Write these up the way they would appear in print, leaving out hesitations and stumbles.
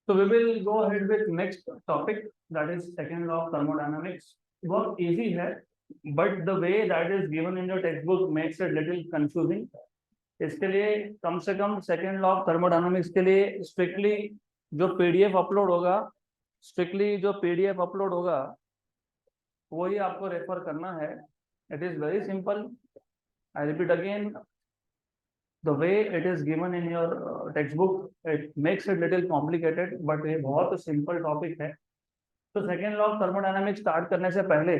So we will go ahead with next topic, that is second law of thermodynamics. बहुत easy है, but the way that is given in your textbook makes it little confusing. इसके लिए कम से कम second law of thermodynamics के लिए strictly जो PDF upload होगा वही आपको रेफर करना है. It is very simple. I repeat again, the way it is given in your textbook, it makes it little complicated, but ये बहुत सिंपल टॉपिक है. तो second law of thermodynamics start करने से पहले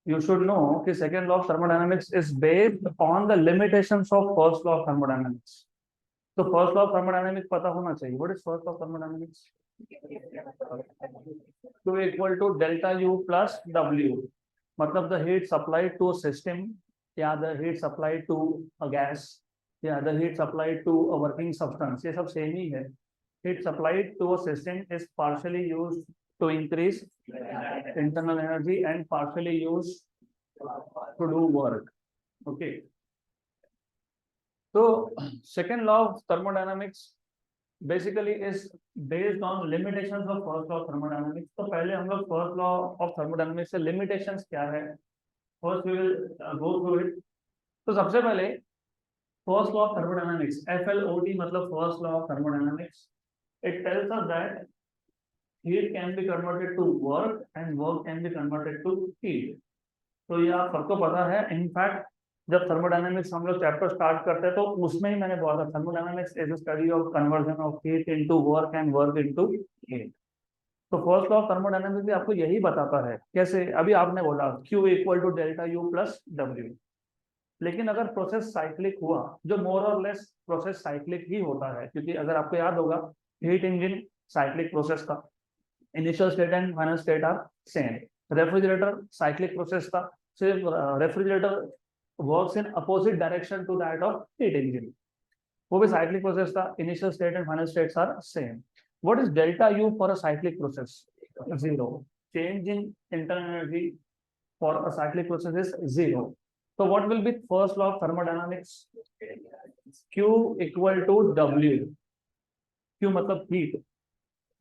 you should know कि second law of thermodynamics is based on the limitations of first law of thermodynamics. तो first law of thermodynamics पता होना चाहिए. What is first law of thermodynamics? Q equal to delta U plus W. मतलब the heat supplied to a system या the heat supplied to a gas या the heat supplied to a working substance, ये सब same ही है. Heat supplied to a system is partially used to increase internal energy and partially used to do work. Okay. So second law of thermodynamics basically is based on limitations of first law of thermodynamics. तो पहले हम लोग first law of thermodynamics से limitations क्या है, first we will go through it. तो सबसे पहले first law of thermodynamics, FLOT मतलब first law of thermodynamics. It tells us that heat can be converted to work and work can be converted to heat. तो ये आप सबको पता है. इनफैक्ट जब थर्मोडायनामिक्स हम लोग चैप्टर स्टार्ट करते हैं तो उसमें ही मैंने बोला था thermodynamics is study of conversion of heat into work and work into heat. तो फर्स्ट लॉ ऑफ थर्मोडायनामिक्स भी आपको यही बताता है. कैसे? अभी आपने बोला Q equal to delta U plus W. लेकिन अगर प्रोसेस साइक्लिक हुआ, जो मोर और लेस प्रोसेस साइक्लिक ही होता है, क्योंकि अगर आपको याद होगा हीट इंजन साइक्लिक प्रोसेस था, initial state and final state are same. Refrigerator cyclic process था, सिर्फ refrigerator works in opposite direction to that of heat engine, वो भी साइक्लिक प्रोसेस था. Initial state and final states are same. What is delta U for a cyclic process? Zero. Change in internal energy for a cyclic process is zero. So what will be first law of thermodynamics? Q equal to W. Q मतलब heat,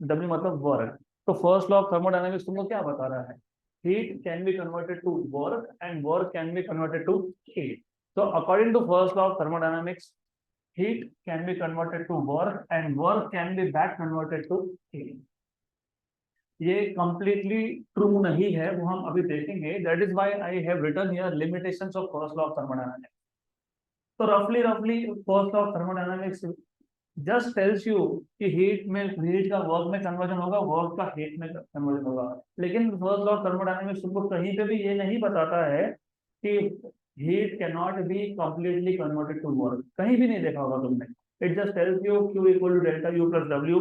W मतलब work. तो first law of thermodynamics तुमको क्या बता रहा है? Heat can be converted to work and work can be converted to heat. So according to first law of thermodynamics, heat can be converted to work and work can be back converted to heat. ये completely true नहीं है, वो हम अभी देखेंगे. That is why I have written here limitations of first law of thermodynamics. तो roughly first law of thermodynamics just tells you कि heat का वर्क में कन्वर्जन होगा, वर्क का हीट में कन्वर्जन होगा. लेकिन फर्स्ट लॉ ऑफ थर्मोडायनामिक्स तुमको कहीं पे भी ये नहीं बताता है कि heat can not be completely converted to work. कहीं भी नहीं देखा होगा तुमने. It just tells you Q equal to delta U plus W.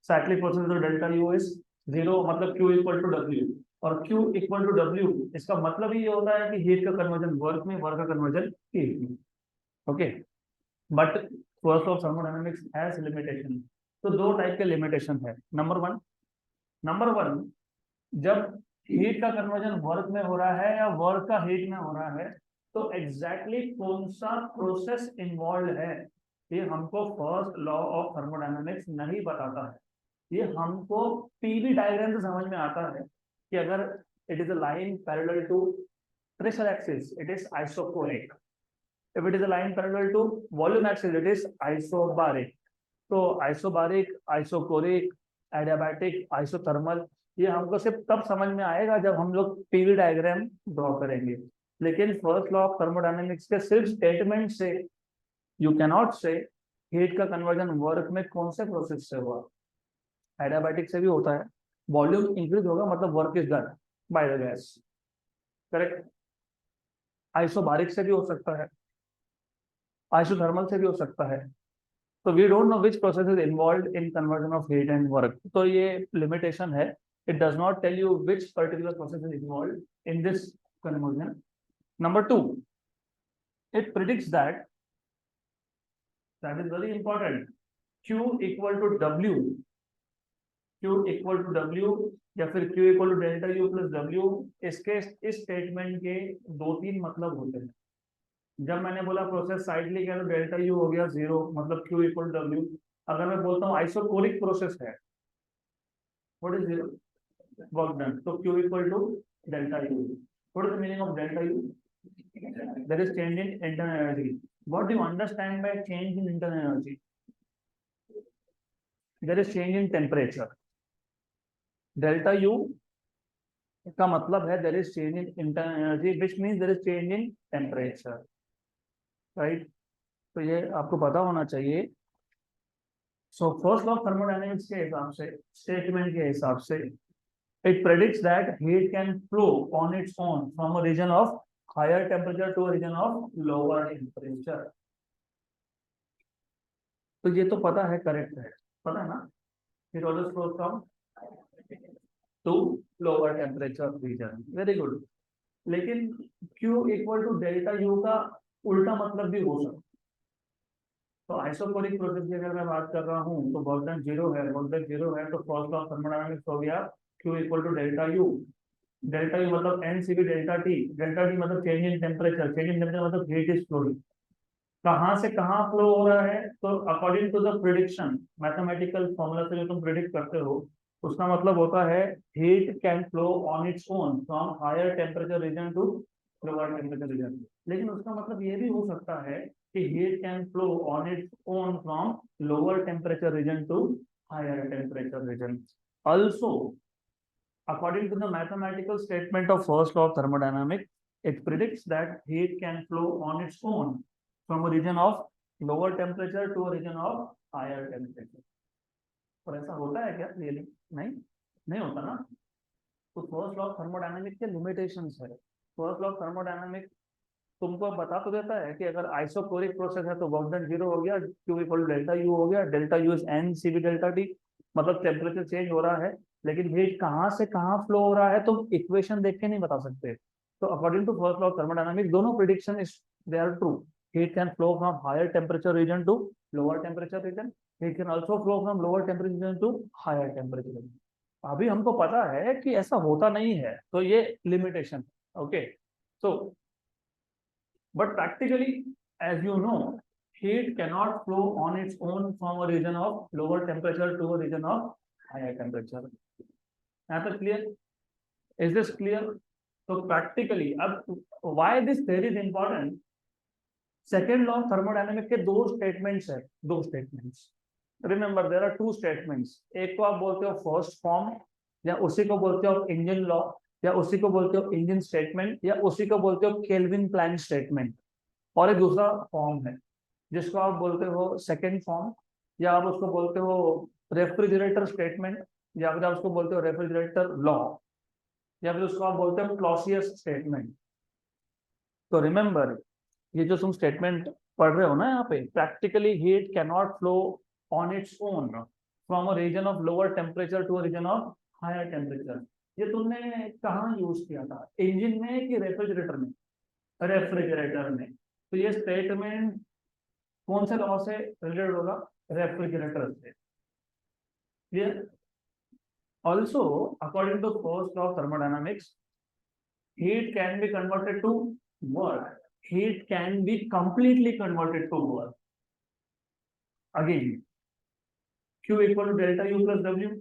Cyclic process तो डेल्टा U इज जीरो, मतलब Q इक्वल टू W. और Q इक्वल टू W इसका मतलब ही ये होता है कि हीट का कन्वर्जन वर्क में, वर्क का कन्वर्जन हीट में. Okay. But first of thermodynamics has limitation. तो दो टाइप के लिमिटेशन है. नंबर वन, जब हीट का कन्वर्जन वर्क में हो रहा है या वर्क का हीट में हो रहा है, तो एग्जैक्टली कौन सा प्रोसेस इन्वॉल्व है ये हमको फर्स्ट लॉ ऑफ थर्मोडायनामिक्स नहीं बताता है. ये हमको पीवी डायग्राम से समझ में आता है कि अगर it is a line parallel to pressure axis, it is isochoric. If it is a line parallel to volume axis, it is isobaric. तो आइसोबारिक, आइसोकोरिक, एडियाबैटिक, आइसोथर्मल, ये हमको सिर्फ तब समझ में आएगा जब हम लोग पीवी डायग्राम ड्रॉ करेंगे. लेकिन फर्स्ट लॉ ऑफ थर्मोडायनेमिक्स के सिर्फ स्टेटमेंट से यू कैन नॉट से हीट का कन्वर्जन वर्क में कौन से प्रोसेस से हुआ. एडियाबैटिक से भी होता है, वॉल्यूम इंक्रीज होगा मतलब work is done by the gas. Correct. Isobaric से भी हो सकता है, आइसोथर्मल से भी हो सकता है. तो we don't know which process is involved in conversion of heat and work. तो ये लिमिटेशन है. It does not tell you which particular process is involved in this conversion. Number two, it predicts that is very important. Q equal to W या फिर Q equal to delta U plus W. इसके इस statement के दो तीन मतलब होते हैं. जब मैंने बोला प्रोसेस साइक्लिक है तो डेल्टा U हो गया जीरो, मतलब Q इक्वल टू W. अगर मैं बोलता हूँ आइसोकोरिक प्रोसेस है What is zero? Work done. So Q equal to delta U. What is the meaning of delta U? There is change in internal energy. What do you understand by change in internal energy? There is change in temperature. Delta U का मतलब है there is change in internal energy, which means there is change in temperature, right? तो ये आपको पता होना चाहिए. So first law of thermodynamics के हिसाब से, statement के हिसाब से, it predicts that heat can flow on its own from a region of higher temperature to a region of lower temperature. तो ये तो पता है, करेक्ट है, पता है ना? It always flows from to lower temperature region. Very good. लेकिन Q equal to delta U का उल्टा मतलब भी हो सकता है. तो आइसोकोरिक प्रोसेस की अगर मैं बात कर रहा हूँ तो वर्क डन जीरो है, वर्क डन जीरो है, तो फर्स्ट लॉ ऑफ थर्मोडायनामिक्स हो गया Q equal to delta U. Delta U मतलब N C B delta T. Delta T मतलब change in temperature. Change in temperature मतलब हीट इज फ्लोइंग. कहाँ से कहाँ फ्लो हो रहा है? तो according to the prediction, mathematical formula से जो तुम प्रिडिक्ट करते हो, उसका मतलब होता है heat can flow on its own from higher temperature region to lower temperature region. लेकिन उसका मतलब ये भी हो सकता है कि heat can flow on its own from lower temperature region to higher temperature region. Also, according to the mathematical statement of first law of thermodynamics, it predicts that heat can flow on its own from a region of lower temperature to a region of higher temperature. और ऐसा होता है क्या really? नहीं, नहीं होता ना. तो फर्स्ट लॉ ऑफ थर्मोडायनामिक्स के लिमिटेशंस है. फर्स्ट लॉ ऑफ थर्मोडायनामिक्स तुमको बता तो देता है कि अगर आइसोकोरिक प्रोसेस है तो वर्क डन जीरो हो गया, Q equal to delta U हो गया. Delta U is n C B delta T, मतलब टेम्परेचर चेंज हो रहा है. लेकिन हीट कहाँ से कहाँ फ्लो हो रहा है तुम इक्वेशन देख के नहीं बता सकते. तो according to first law of thermodynamics दोनों prediction is they are true. Heat can flow from higher temperature region to lower temperature region. Heat can also flow from lower temperature region to higher temperature region. अभी हमको पता है कि ऐसा होता नहीं है, तो ये limitation. Okay, so but practically, as you know, heat cannot flow on its own from a region of lower temperature to a region of higher temperature. यहाँ तक clear? Is this clear? So practically, अब why this theory is important? Second law of thermodynamics के दो statements है, दो statements. Remember, there are two statements. एक को आप बोलते हो first form, या उसी को बोलते हो engine law, या उसी को बोलते हो इंजन स्टेटमेंट, या उसी को बोलते हो केल्विन प्लैंक स्टेटमेंट. और एक दूसरा फॉर्म है जिसको आप बोलते हो सेकंड फॉर्म, या आप उसको बोलते हो रेफ्रिजरेटर स्टेटमेंट, या फिर आप उसको बोलते हो रेफ्रिजरेटर लॉ, या फिर उसको आप बोलते हो क्लॉसियस स्टेटमेंट. तो रिमेंबर, ये जो तुम स्टेटमेंट पढ़ रहे हो ना यहाँ पे, practically heat can not flow on its own from a region of lower temperature to a region of higher temperature. ये तुमने कहाँ यूज किया था, इंजन में कि रेफ्रिजरेटर में? रेफ्रिजरेटर में. तो ये स्टेटमेंट कौन से लॉ से रिलेटेड होगा? रेफ्रिजरेटर से. Clear? Also according to first law of thermodynamics, heat can be converted to work. Heat can be completely converted to work. Again, Q equal to delta U plus W.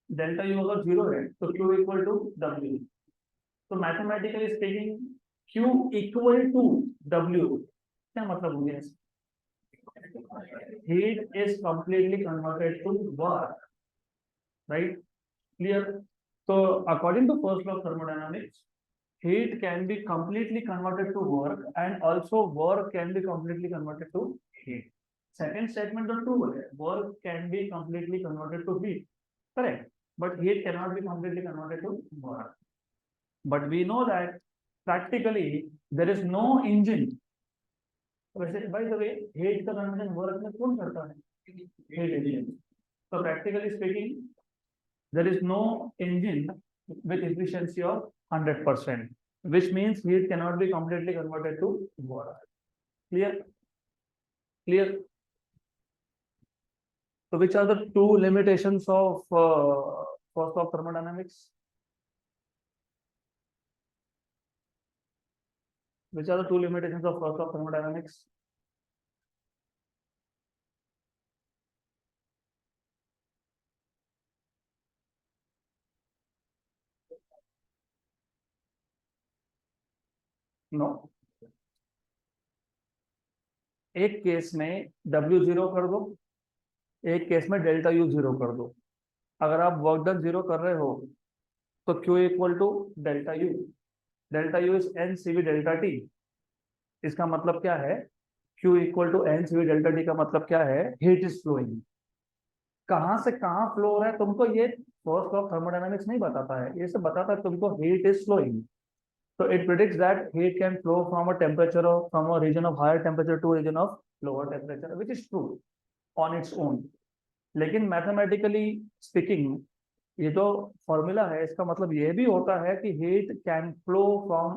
Delta U अगर zero है तो Q equal to W. तो mathematically speaking Q equal to W क्या मतलब हो गया? Heat is completely converted to work. Right? Clear? तो according to first law of thermodynamics, heat can be completely converted to work, and also work can be completely converted to heat. Second statement तो true है, work can be completely converted to heat, correct, but heat cannot be completely converted to work. But we know that practically there is no engine. वैसे by the way, heat का conversion work में कौन करता है? Heat engine. So practically speaking, there is no engine with efficiency of 100%, which means heat cannot be completely converted to work. Clear? Clear? So which are the two limitations of first law of thermodynamics? Which are the two limitations of first law of thermodynamics? No, एक case में W 0 कर दो, एक case में delta U 0 कर दो। अगर आप वर्क डन 0 कर रहे हो तो Q equal to delta U, delta U is n C V delta T. इसका मतलब क्या है, Q equal to n C V delta T का मतलब क्या है, हीट इज फ्लोइंग। कहाँ से कहाँ फ्लो हो रहा है तुमको ये फर्स्ट लॉ ऑफ थर्मोडायनामिक्स नहीं बताता है, ये सब बताता है तुमको heat is flowing. So it predicts that heat can flow from a temperature of from a region of higher temperature to a region of lower temperature, which is true on its own. लेकिन mathematically speaking ये जो formula है इसका मतलब ये भी होता है कि heat can flow from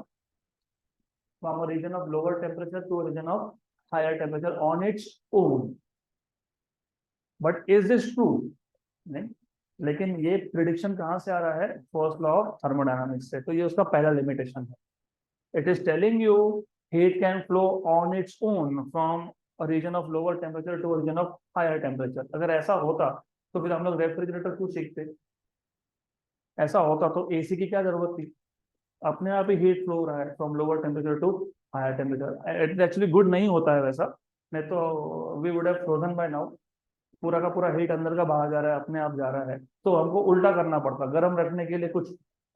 a region of lower temperature to a region of higher temperature on its own. But is this true? नहीं, लेकिन ये प्रिडिक्शन कहाँ से आ रहा है, फर्स्ट लॉ ऑफ थर्मोडायनामिक्स से। तो ये उसका पहला लिमिटेशन है। It is telling you heat can flow on its own from a region of lower temperature to a region of higher temperature. अगर ऐसा होता तो फिर हम लोग रेफ्रिजरेटर क्यों सीखते, ऐसा होता तो एसी की क्या जरूरत थी, अपने आप ही हीट फ्लो हो रहा है from lower temperature to higher temperature. It actually good नहीं होता है वैसा, नहीं तो we would have frozen by now. पूरा का पूरा हीट अंदर का बाहर जा रहा है, अपने आप जा रहा है, तो हमको उल्टा करना पड़ता, गर्म रखने के लिए कुछ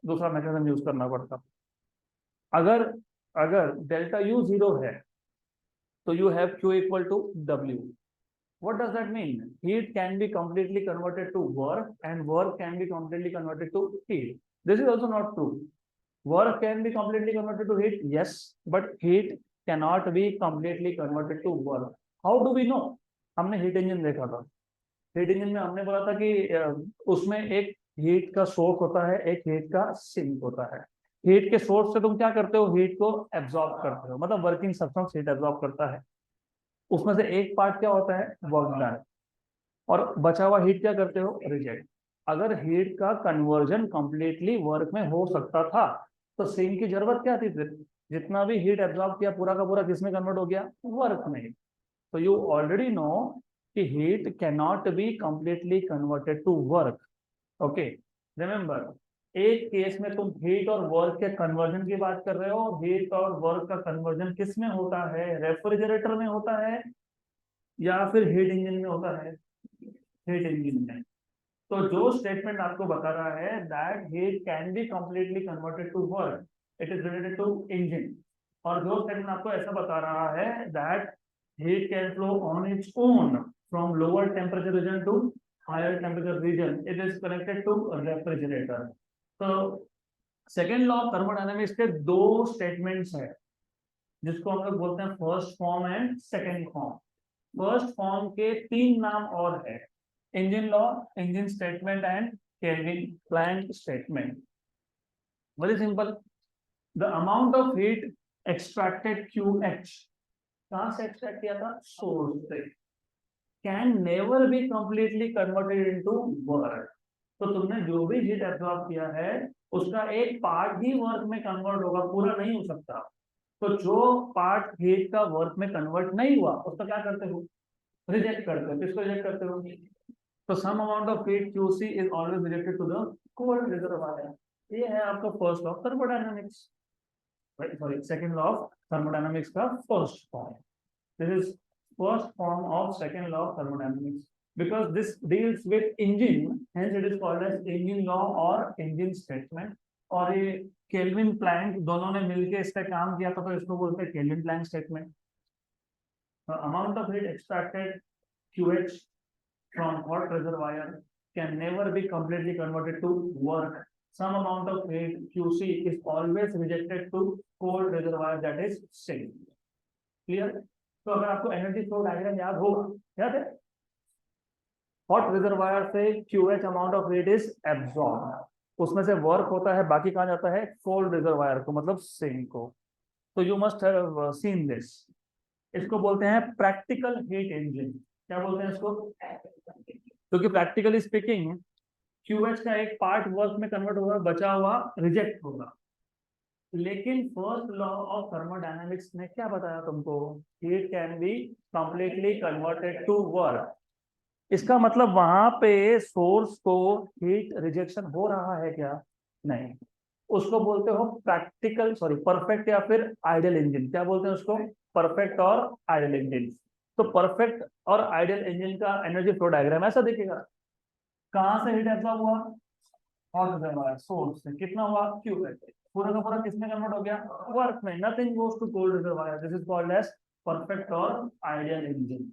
दूसरा मैकेनिज्म यूज करना पड़ता। अगर अगर डेल्टा यू 0 है तो you have Q equal to W. What does that mean? Heat can be completely converted to work and work can be completely converted to heat. This is also not true. Work can be completely converted to heat, yes, but heat cannot be completely converted to work. How do we know? हमने heat engine देखा था, heat engine में हमने बोला था कि उसमें एक हीट का सोर्स होता है, एक हीट का सिंक होता है। हीट के सोर्स से तुम क्या करते हो, हीट को एब्जॉर्ब करते हो, मतलब वर्किंग सब्सटेंस हीट एब्जॉर्ब करता है। उसमें से एक पार्ट क्या होता है, वर्क डन, और बचा हुआ हीट क्या करते हो, रिजेक्ट। अगर हीट का कन्वर्जन कंप्लीटली वर्क में हो सकता था तो सिंक की जरूरत क्या थी फिर, जितना भी हीट एब्जॉर्ब किया पूरा का पूरा किसमें कन्वर्ट हो गया, वर्क में। तो यू ऑलरेडी नो कि heat can not be completely converted to work. Okay, remember, एक केस में तुम हीट और वर्क के कन्वर्जन की बात कर रहे हो, हीट और वर्क का कन्वर्जन किस में होता है, रेफ्रिजरेटर में होता है या फिर हीट इंजन में होता है, हीट इंजन में। तो जो स्टेटमेंट आपको बता रहा है that heat can be completely converted to work, it is related to engine. और जो स्टेटमेंट आपको ऐसा बता रहा है that heat can flow on its own from lower temperature region to higher temperature region, it is connected to refrigerator. तो second law of thermodynamics के दो स्टेटमेंट्स है जिसको हम लोग बोलते हैं first form and second form. First form के तीन नाम और है, engine law, engine statement and Kelvin Planck statement. Very simple, the amount of heat extracted QH, कहां से एक्सट्रैक्ट किया था, सोर्स से, can never be completely converted into work. तो तुमने जो भी हीट एब्जॉर्ब किया है उसका एक पार्ट ही वर्क में कन्वर्ट होगा, पूरा नहीं हो सकता। तो जो पार्ट हीट का वर्क में कन्वर्ट नहीं हुआ उसका क्या करते हो, रिजेक्ट करते हो। किसको रिजेक्ट करते हो, तो some amount of heat QC is always related to the cold reservoir. ये है आपका first law of thermodynamics, sorry second law of thermodynamics का first form. This is first form of second law of thermodynamics, because this deals with engine, hence it is called as engine law or engine statement। और ये Kelvin Planck दोनों ने मिलकर इस पे काम किया था तो इसको बोलते हैं Kelvin Planck statement. Amount of heat extracted QH from hot reservoir can never be completely converted to work. Some amount of heat QC is always rejected to cold reservoir, that is sink. Clear? तो अगर आपको energy flow diagram याद होगा, याद है, hot reservoir से QH amount of heat is absorb, उसमें से वर्क होता है, बाकी कहाँ जाता है, कोल्ड रिजर्वायर को, मतलब सिंक को। तो you must have seen this. इसको बोलते हैं प्रैक्टिकल हीट इंजन। क्या बोलते हैं इसको, क्योंकि प्रैक्टिकली स्पीकिंग QH का एक पार्ट वर्क में कन्वर्ट होगा, बचा हुआ रिजेक्ट होगा। लेकिन फर्स्ट लॉ ऑफ थर्मोडायनामिक्स ने क्या बताया तुमको, heat can be completely converted to work. इसका मतलब वहां पे सोर्स को हीट रिजेक्शन हो रहा है क्या, नहीं, उसको बोलते हो प्रैक्टिकल सॉरी परफेक्ट या फिर आइडियल इंजन। क्या बोलते हैं उसको? परफेक्ट और आइडियल इंजन। तो परफेक्ट और आइडियल इंजन का एनर्जी फ्लो डायग्राम ऐसा दिखेगा। कहाँ से हीट एब्जॉर्ब हुआ? हॉट सोर्स से। कितना हुआ? क्यू है। पूरा का पूरा किसमें कन्वर्ट हो गया? वर्क में। Nothing goes to cold reservoir. This is called as perfect और आइडियल इंजन।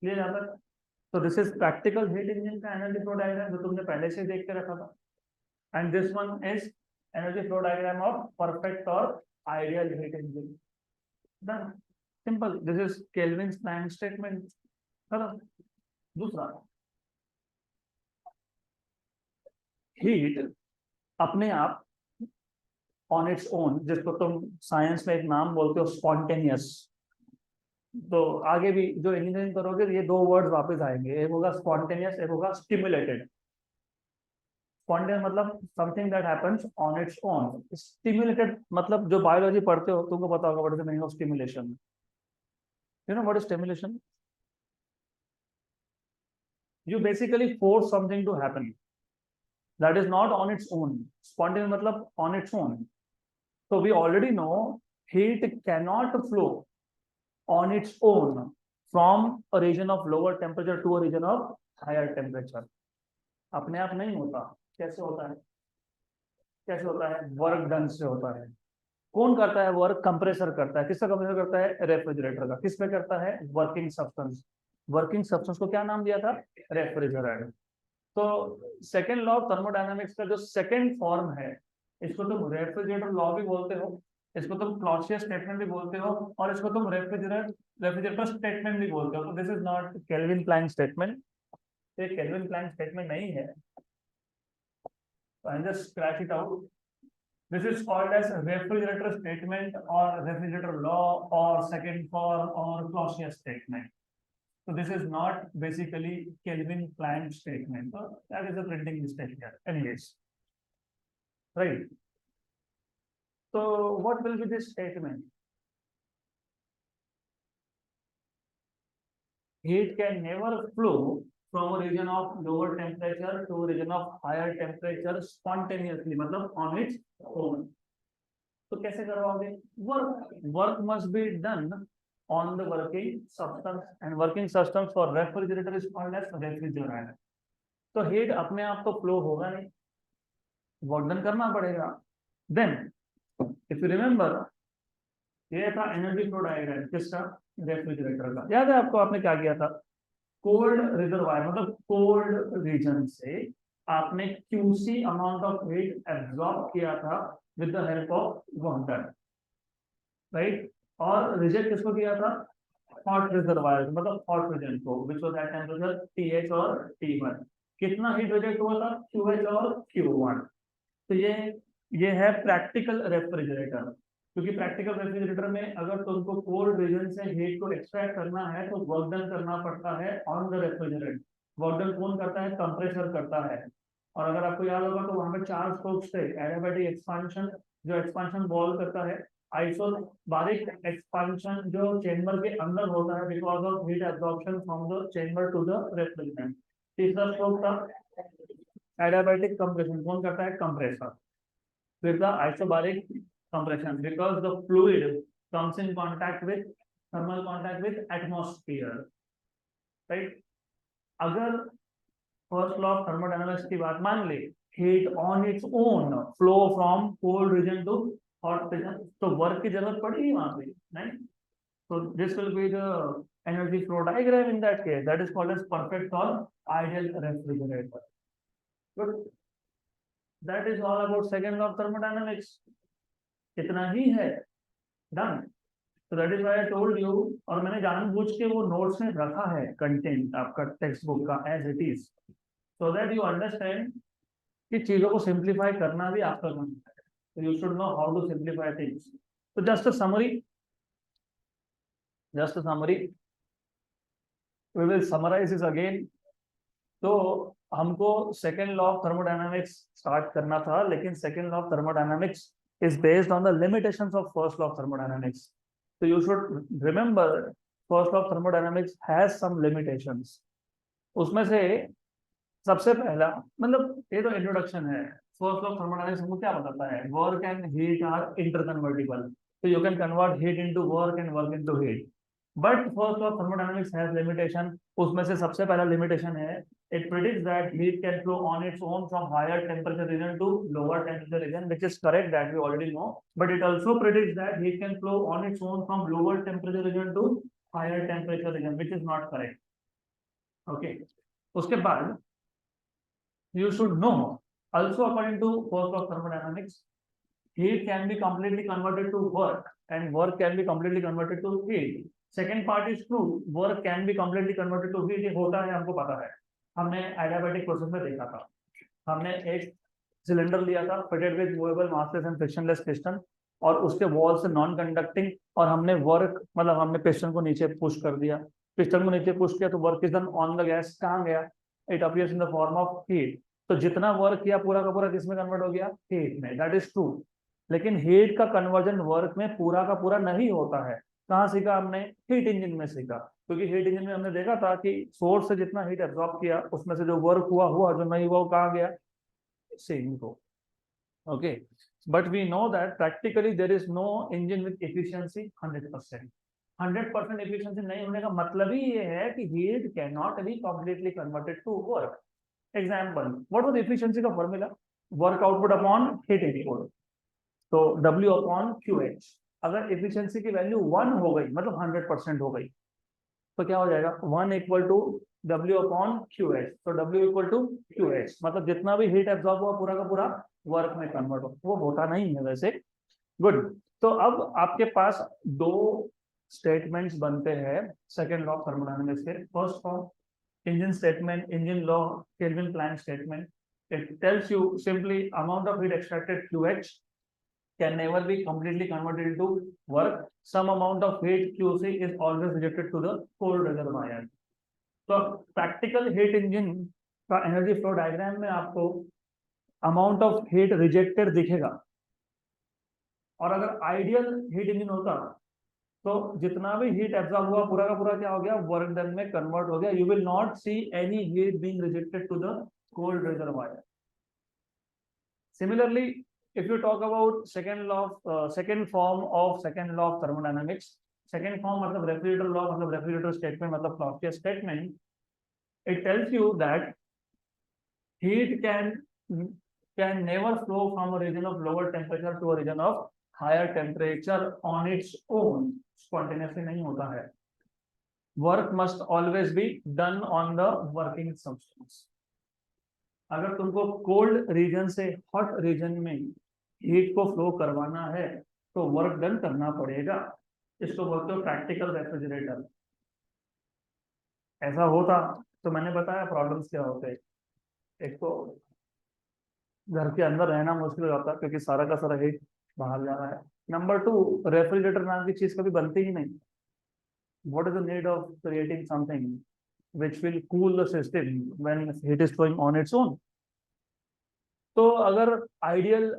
क्लियर यहाँ तक? तो दिस इज प्रैक्टिकल हीट इंजन का एनर्जी फ्लो डायग्राम जो तुमने पहले से देख के रखा था। And this one is energy flow diagram of perfect और ideal heat engine. Done. Simple. This is Kelvin's Planck statement. दूसरा, हीट अपने आप ऑन इट्स ओन, जिसको तुम साइंस में एक नाम बोलते हो स्पॉन्टेनियस। तो आगे भी जो इंजीनियरिंग करोगे ये दो वर्ड्स वापस आएंगे, एक होगा स्पॉन्टेनियस, एक होगा स्टिमुलेटेड। स्पॉन्टेनियस मतलब something that happens on its own. Stimulated मतलब जो बायोलॉजी पढ़ते हो तुमको पता होगा what is the meaning of stimulation. You know what is stimulation? You basically force something to happen that is not on its own. Spontaneous matlab on its own. So we already know heat cannot flow on its own from a region of lower temperature to a region of higher temperature. अपने आप नहीं होता। कैसे होता है? कैसे होता है? वर्क डन से होता है। कौन करता है वर्क? कंप्रेसर करता है। किसका कंप्रेसर करता है? रेफ्रिजरेटर का। किस पे करता है? Working substance. वर्किंग सब्सटेंस को क्या नाम दिया था? रेफ्रिजरेटर। तो सेकेंड लॉ ऑफ थर्मोडायनामिक्स का जो सेकेंड फॉर्म है, इसको तुम रेफ्रिजरेटर लॉ भी बोलते हो, इसको तुम क्लॉसियस स्टेटमेंट भी बोलते हो, और इसको तुम रेफ्रिजरेटर स्टेटमेंट भी बोलते हो। तो this is not Kelvin Planck statement. ये केल्विन प्लैंक स्टेटमेंट नहीं है। I just scratch it out. This is called as refrigerator statement और रेफ्रिजरेटर लॉ और सेकेंड फॉर्म और Clausius statement. So this is not basically Kelvin Planck statement. So that is a printing mistake here. Anyways, right? So what will be this statement? Heat can never flow from a region of lower temperature to a region of higher temperature spontaneously, मतलब on its own. तो कैसे करवाओगे? Work must be done on the working substance, and working substance for refrigerator is called as refrigerant. तो heat अपने आप तो flow होगा नहीं, वर्क डन करना पड़ेगा। देन इफ यू रिमेंबर, ये था एनर्जी फ्लो डायग्राम किसका? रेफ्रिजरेटर का। याद है आपको? आपने क्या किया था? कोल्ड रिजर्वायर मतलब कोल्ड रीजन से आपने QC amount of heat absorb किया था with the help of water, right? और रिजेक्ट किसको किया था? हॉट रिजर्वायर मतलब हॉट रीजन को, which was at temperature TH और टी1। कितना हीट रिजेक्ट हुआ था? क्यूएच और क्यू1। तो ये है प्रैक्टिकल रेफ्रिजरेटर। क्योंकि प्रैक्टिकल रेफ्रिजरेटर में अगर तुमको कोल्ड रीजन से हीट को एक्सट्रैक्ट करना है तो वर्क डन करना पड़ता है on the refrigerant. Work done कौन करता है? कंप्रेसर करता है। और अगर आपको याद होगा तो वहां पे 4 स्ट्रोक्स थे। एडियाबैटिक एक्सपांशन जो एक्सपांशन बॉल करता है, आइसोबारिक एक्सपांशन जो चेंबर के अंदर होता है because of heat absorption from the chamber to the refrigerant. तीसरा स्ट्रोक था एडियाबैटिक कंप्रेशन। कौन करता है? Compressor. With the isobaric compression because the fluid comes in contact with thermal contact with atmosphere, right? अगर फर्स्ट लॉ ऑफ थर्मोडायनामिक्स की बात मान ले, heat on its own flow from cold region to hot region, तो work की जरूरत पड़ेगी वहां पे, नहीं? So this will be the energy flow diagram in that case. That is called as perfect or ideal refrigerator. Good. That is all about second law of thermodynamics. इतना ही है। Done. तो that is why I told you, और मैंने जानबूझ के वो notes में रखा है कंटेंट आपका टेक्स्ट बुक का as it is, so that you understand कि चीजों को सिंप्लीफाई करना भी आपका काम है। तो you should know how to simplify things. तो just a summary, we will summarise this again. तो हमको second law of thermodynamics start करना था, लेकिन second law of thermodynamics is based on the limitations of first law of thermodynamics. So you should remember first law of thermodynamics has some limitations. उसमें से सबसे पहला, मतलब ये तो इंट्रोडक्शन है, फर्स्ट लॉ ऑफ थर्मोडायनामिक्स हमको क्या बताता है? Work and heat are interconvertible, तो you can convert heat into work and work into heat. But first law of thermodynamics has limitation. उसमें से सबसे पहला लिमिटेशन है, it predicts that heat can flow on its own from higher temperature region to lower temperature region, which is correct, that we already know. But it also predicts that heat can flow on its own from lower temperature region to higher temperature region, which is not correct. Okay, उसके बाद you should know also, according to first law of thermodynamics, heat can be completely converted to work and work can be completely converted to heat. Second part is true, work can be completely converted to heat, ये होता है, हमको पता है, हमने adiabatic process में देखा था। हमने एक सिलेंडर लिया था fitted with movable massless and frictionless piston, और उसके वॉल से नॉन कंडक्टिंग, और हमने वर्क मतलब हमने पिस्टन को नीचे पुश कर दिया, पिस्टन को नीचे पुश किया तो work is done on the gas, कहाँ गया? It appears in the form of heat. तो जितना वर्क किया पूरा का पूरा किसमें कन्वर्ट हो गया? हीट में, दैट इज ट्रू। लेकिन हीट का कन्वर्जन वर्क में पूरा का पूरा नहीं होता है। कहाँ सीखा हमने? हीट इंजन में सीखा। क्योंकि हीट इंजन में हमने देखा था कि सोर्स से जितना हीट एब्जॉर्ब किया उसमें से जो वर्क हुआ हुआ, जो नहीं हुआ वो कहाँ गया? सेम को। Okay, but we know that practically there is no engine with efficiency 100%। 100% efficiency नहीं होने का मतलब ही ये है कि heat can not be completely converted to work. Example, what was efficiency का formula? Work output upon heat input, तो W अपॉन QH। अगर एफिशिएंसी की वैल्यू 1 हो गई मतलब 100% हो गई, तो क्या हो जाएगा? 1 equal to W upon QH, तो W इक्वल टू QH, मतलब जितना भी हीट एब्जॉर्ब हुआ पूरा का पूरा वर्क में कन्वर्ट हो। वो होता नहीं है वैसे। गुड, तो अब आपके पास दो स्टेटमेंट्स बनते हैं सेकेंड लॉ ऑफ थर्मोडायनामिक्स के। First form, engine statement, engine law, Kelvin Planck statement. It tells you simply amount of heat extracted QH can never be completely converted into work. Some amount of heat QC is always rejected to the cold reservoir. तो practical heat engine का energy flow diagram में आपको amount of heat rejected दिखेगा, और अगर ideal heat engine होता तो जितना भी हीट एब्जॉर्ब हुआ पूरा का पूरा क्या हो गया? वर्क डन में कन्वर्ट हो गया। You will not see any heat being rejected to the cold reservoir. Similarly, if you talk about second form of second law of thermodynamics, second form मतलब रेफ्रिजरेटर लॉ, मतलब refrigerator statement, मतलब Clausius statement, it tells you that heat can never flow from a region of lower temperature to a region of higher temperature on its own, spontaneously नहीं होता है। Work must always be done on the working substance. अगर तुमको cold region से hot reason में heat को flow करवाना है तो वर्क डन करना पड़ेगा। इसको बोलते हो प्रैक्टिकल रेफ्रिजरेटर। ऐसा होता तो मैंने बताया प्रॉब्लम्स क्या होते हैं। एक तो घर के अंदर रहना मुश्किल हो जाता क्योंकि सारा का सारा हीट बाहर जा रहा है। नंबर 2, रेफ्रिजरेटर नाम की चीज कभी बनती ही नहीं। What is the need of creating something which will cool the system when heat is flowing on its own? तो अगर आइडियल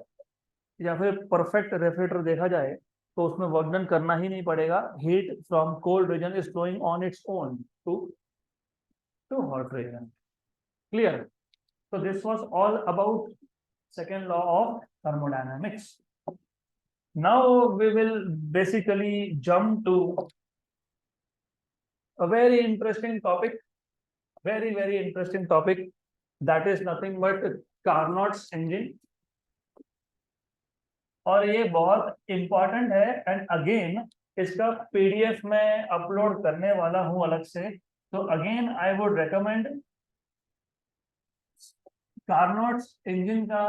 या फिर परफेक्ट रेफ्रिजरेटर देखा जाए तो उसमें वर्क डन करना ही नहीं पड़ेगा। Heat from cold region is flowing on its own to hot region. Clear? So this was all about second law of thermodynamics. Now we will basically jump to a very interesting topic, very interesting topic, that is nothing but Carnot's engine. और ये बहुत important है, and again इसका PDF में upload करने वाला हूं अलग से। तो again I would recommend Carnot's engine का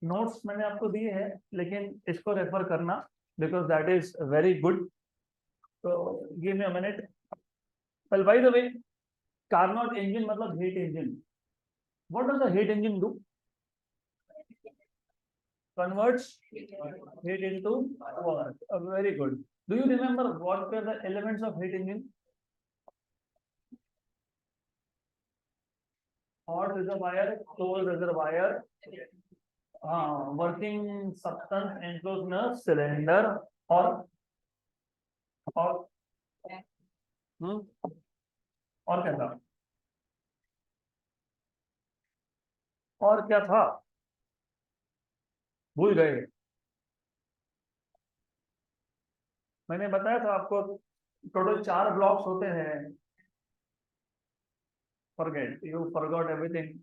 नोट्स मैंने आपको दिए हैं, लेकिन इसको रेफर करना because that is very good. तो give me a minute. Well by the way, Carnot engine मतलब heat engine. What does the heat engine do? Converts heat into work. Very good. Do you remember what were the elements of heat engine? Hot reservoir, cold reservoir, working substance enclosed in a cylinder, और और क्या था? और क्या था? भूल गए? मैंने बताया था आपको टोटल 4 ब्लॉक्स होते हैं। फॉरगेट, यू फॉरगॉट एवरीथिंग,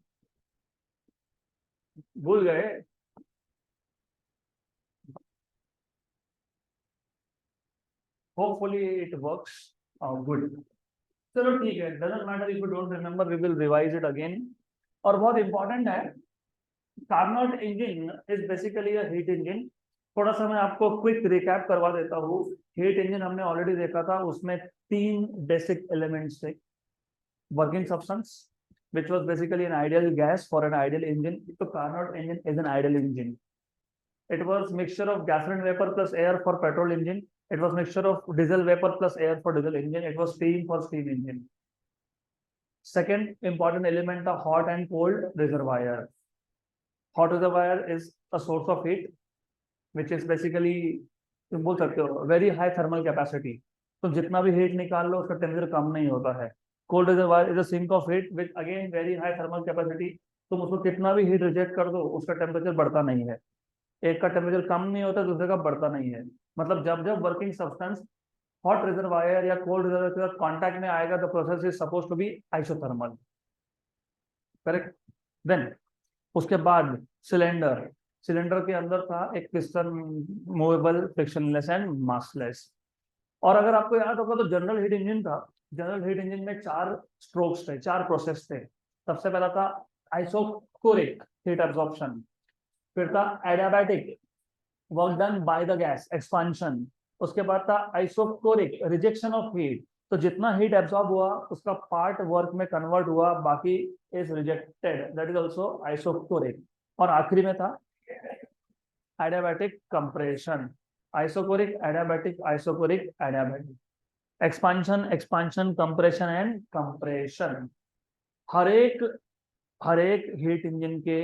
भूल गए? Hopefully it works good. चलो ठीक है, doesn't matter if you don't remember, we will revise it again. और बहुत इंपॉर्टेंट है, Carnot engine is basically a heat engine. थोड़ा सा मैं आपको क्विक रिकैप करवा देता हूँ। हीट इंजन हमने ऑलरेडी देखा था, उसमें 3 बेसिक एलिमेंट्स थे। Working substance which was basically an ideal gas for an ideal engine. So Carnot engine is an ideal engine. It was mixture of gasoline vapor plus air for petrol engine. It was mixture of diesel vapor plus air for diesel engine. It was steam for steam engine. Second important element, the hot and cold reservoir. Hot reservoir is a source of heat which is basically, तुम बोल सकते हो, very high thermal capacity. तो जितना भी heat निकाल लो उसका temperature कम नहीं होता है। Cold reservoir is a sink of heat with again very high thermal capacity. तुम उसको कितना भी हीट रिजेक्ट कर दो उसका टेम्परेचर बढ़ता नहीं है। एक का टेम्परेचर कम नहीं होता, दूसरे का बढ़ता नहीं है। मतलब जब जब वर्किंग सब्सटेंस हॉट रिजर्वायर या कोल्ड रिजर्वायर के साथ कॉन्टैक्ट में आएगा, the process is suppose to be isothermal. Correct. Then उसके बाद सिलेंडर। सिलेंडर के अंदर था एक piston, movable, frictionless and massless. और अगर आपको याद होगा तो जनरल हीट इंजन था। जनरल हीट इंजन में 4 स्ट्रोक्स थे, 4 प्रोसेस थे। सबसे पहला था आइसोकोरिक हीट एब्जॉर्प्शन, फिर था adiabatic work done by the gas expansion, उसके बाद था आइसोकोरिक रिजेक्शन ऑफ हीट, तो जितना हीट एब्जॉर्ब हुआ उसका पार्ट वर्क में कन्वर्ट हुआ, बाकी is rejected, that is also isochoric. और आखिरी में था adiabatic compression, isochoric adiabatic isochoric adiabatic, expansion expansion compression and compression. हर एक हीट इंजन के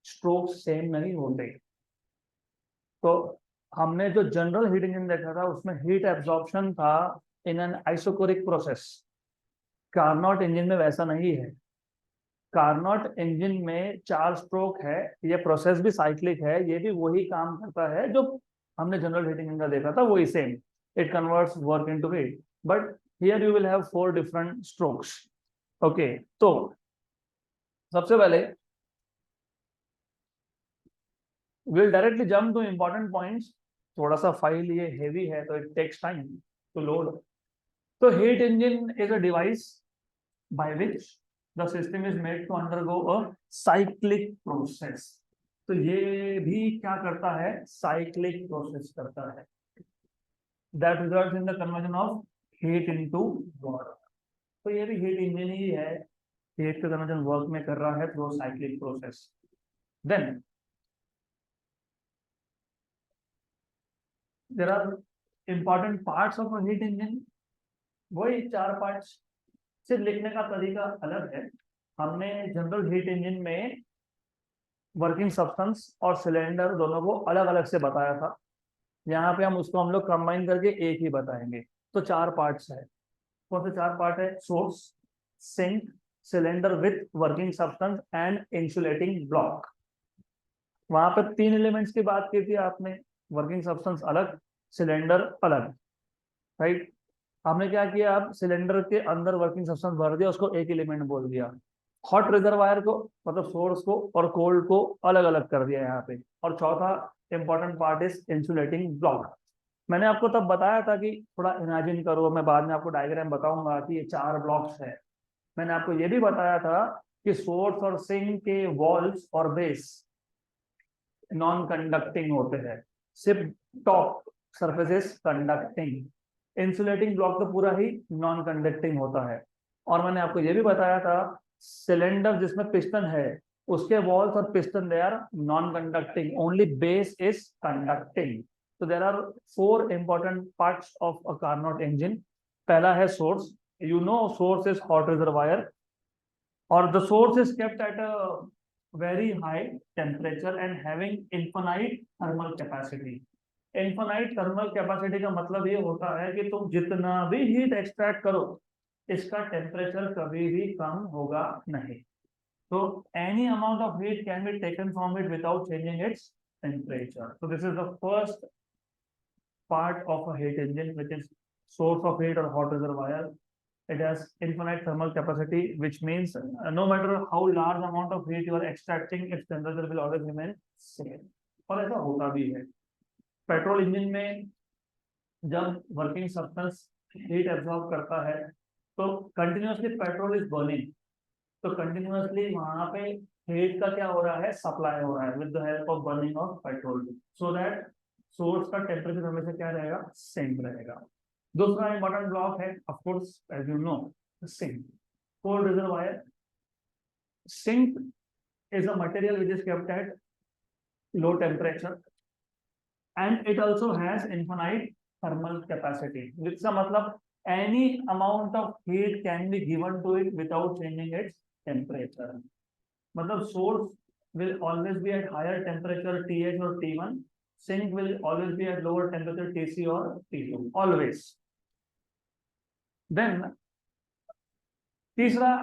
स्ट्रोक सेम नहीं होते। तो हमने जो जनरल हीट इंजन देखा था उसमें हीट एब्जॉर्प्शन था in an isochoric process. Carnot engine में वैसा नहीं है। कार्नोट इंजन में 4 स्ट्रोक है, ये प्रोसेस भी साइक्लिक है, ये भी वही काम करता है जो हमने जनरल हीट इंजन का देखा था, वही same. It converts work into heat, but here you will have 4 different strokes. Okay, तो सबसे पहले we'll directly jump to important points. थोड़ा सा फाइल ये हेवी है तो it takes time to load. तो heat engine is a device by which the system is made to undergo a cyclic process. तो ये भी क्या करता है, साइक्लिक प्रोसेस करता है, that results in the conversion of heat into water. तो ये भी हीट इंजन ही है, हीट का कन्वर्जन वर्क में कर रहा है through cyclic process. Then there are important parts of a heat engine। वही 4 पार्ट्स, सिर्फ लिखने का तरीका अलग है। हमने जनरल हीट इंजन में वर्किंग सब्सटेंस और सिलेंडर दोनों को अलग अलग से बताया था। यहाँ पे हम लोग कंबाइन करके एक ही बताएंगे। तो 4 पार्ट्स है। कौन से 4 पार्ट है? Source, sink, cylinder with working substance and insulating block. वहां पर 3 एलिमेंट्स की बात की थी आपने, वर्किंग सब्सटेंस अलग, सिलेंडर अलग, राइट। हमने क्या किया, अब सिलेंडर के अंदर वर्किंग सब्सटेंस भर दिया, उसको एक एलिमेंट बोल दिया। हॉट रिजर्वायर को मतलब सोर्स को और कोल्ड को अलग अलग कर दिया यहाँ पे। और चौथा important part is insulating block. मैंने आपको तब बताया था कि थोड़ा इमेजिन करो, मैं बाद में आपको डायग्राम बताऊंगा कि ये 4 ब्लॉक्स है। मैंने आपको ये भी बताया था कि सोर्स और सिंक के वॉल्स और बेस नॉन कंडक्टिंग होते हैं, सिर्फ top surfaces conducting. Insulating block तो पूरा ही नॉन कंडक्टिंग होता है। और मैंने आपको यह भी बताया था सिलेंडर जिसमें पिस्टन है उसके वॉल्स और piston they are non conducting, only base is conducting. तो there are 4 important parts of a Carnot engine. पहला है source, you know source is hot reservoir और the source is kept at a very high temperature and having infinite thermal capacity। infinite thermal capacity का मतलब ये होता है कि तुम जितना भी हीट एक्सट्रैक्ट करो इसका टेम्परेचर कभी भी कम होगा नहीं। तो any amount of heat can be taken from it without changing it's temperature. So this is the first part of a heat engine, which is source of heat or hot reservoir. It has infinite thermal capacity, which means no matter how large amount of heat you are extracting, its temperature will always remain same. और ऐसा होता भी है petrol engine में, जब working substance heat absorb करता है तो कंटिन्यूअसली पेट्रोल इज बर्निंग, तो कंटिन्यूअसली वहां पे हीट का क्या हो रहा है, सप्लाई हो रहा है with the help of burning of petrol, so that source का टेम्परेचर हमेशा क्या रहेगा, सेम रहेगा। दूसरा इंपॉर्टेंट ब्लॉक है of course as you know sink, cold reservoir. Sink is a material which is kept at low temperature and it also has infinite thermal capacity, जिसका मतलब any amount of heat can be given to it without changing its temperature. मतलब source will always be at higher temperature TH or T1, sink will always be at lower temperature TC or T2 always. Then तीसरा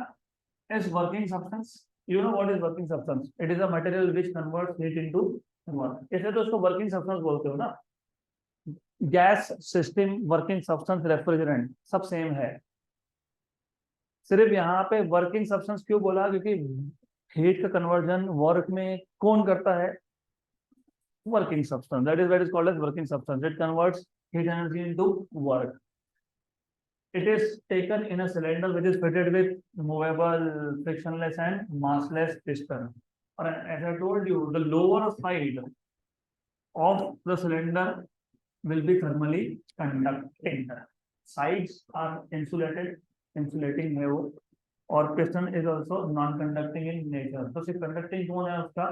is working substance. You know what is working substance? It is a material which converts heat into work. इसलिए तो उसको working substance बोलते हो ना। Gas system, working substance, refrigerant सब same है, सिर्फ यहाँ पे वर्किंग सब्सटेंस क्यों बोला, क्योंकि हीट का कन्वर्जन वर्क में कौन करता है, working substance, that is called as working substance, it converts heat energy into work. It is taken in a cylinder which is fitted with movable, frictionless and massless piston. Or as I told you, the lower side of the cylinder will be thermally conducting. Sides are insulated, insulating है वो, और piston is also non-conducting in nature. तो सिर्फ conducting कौन है उसका,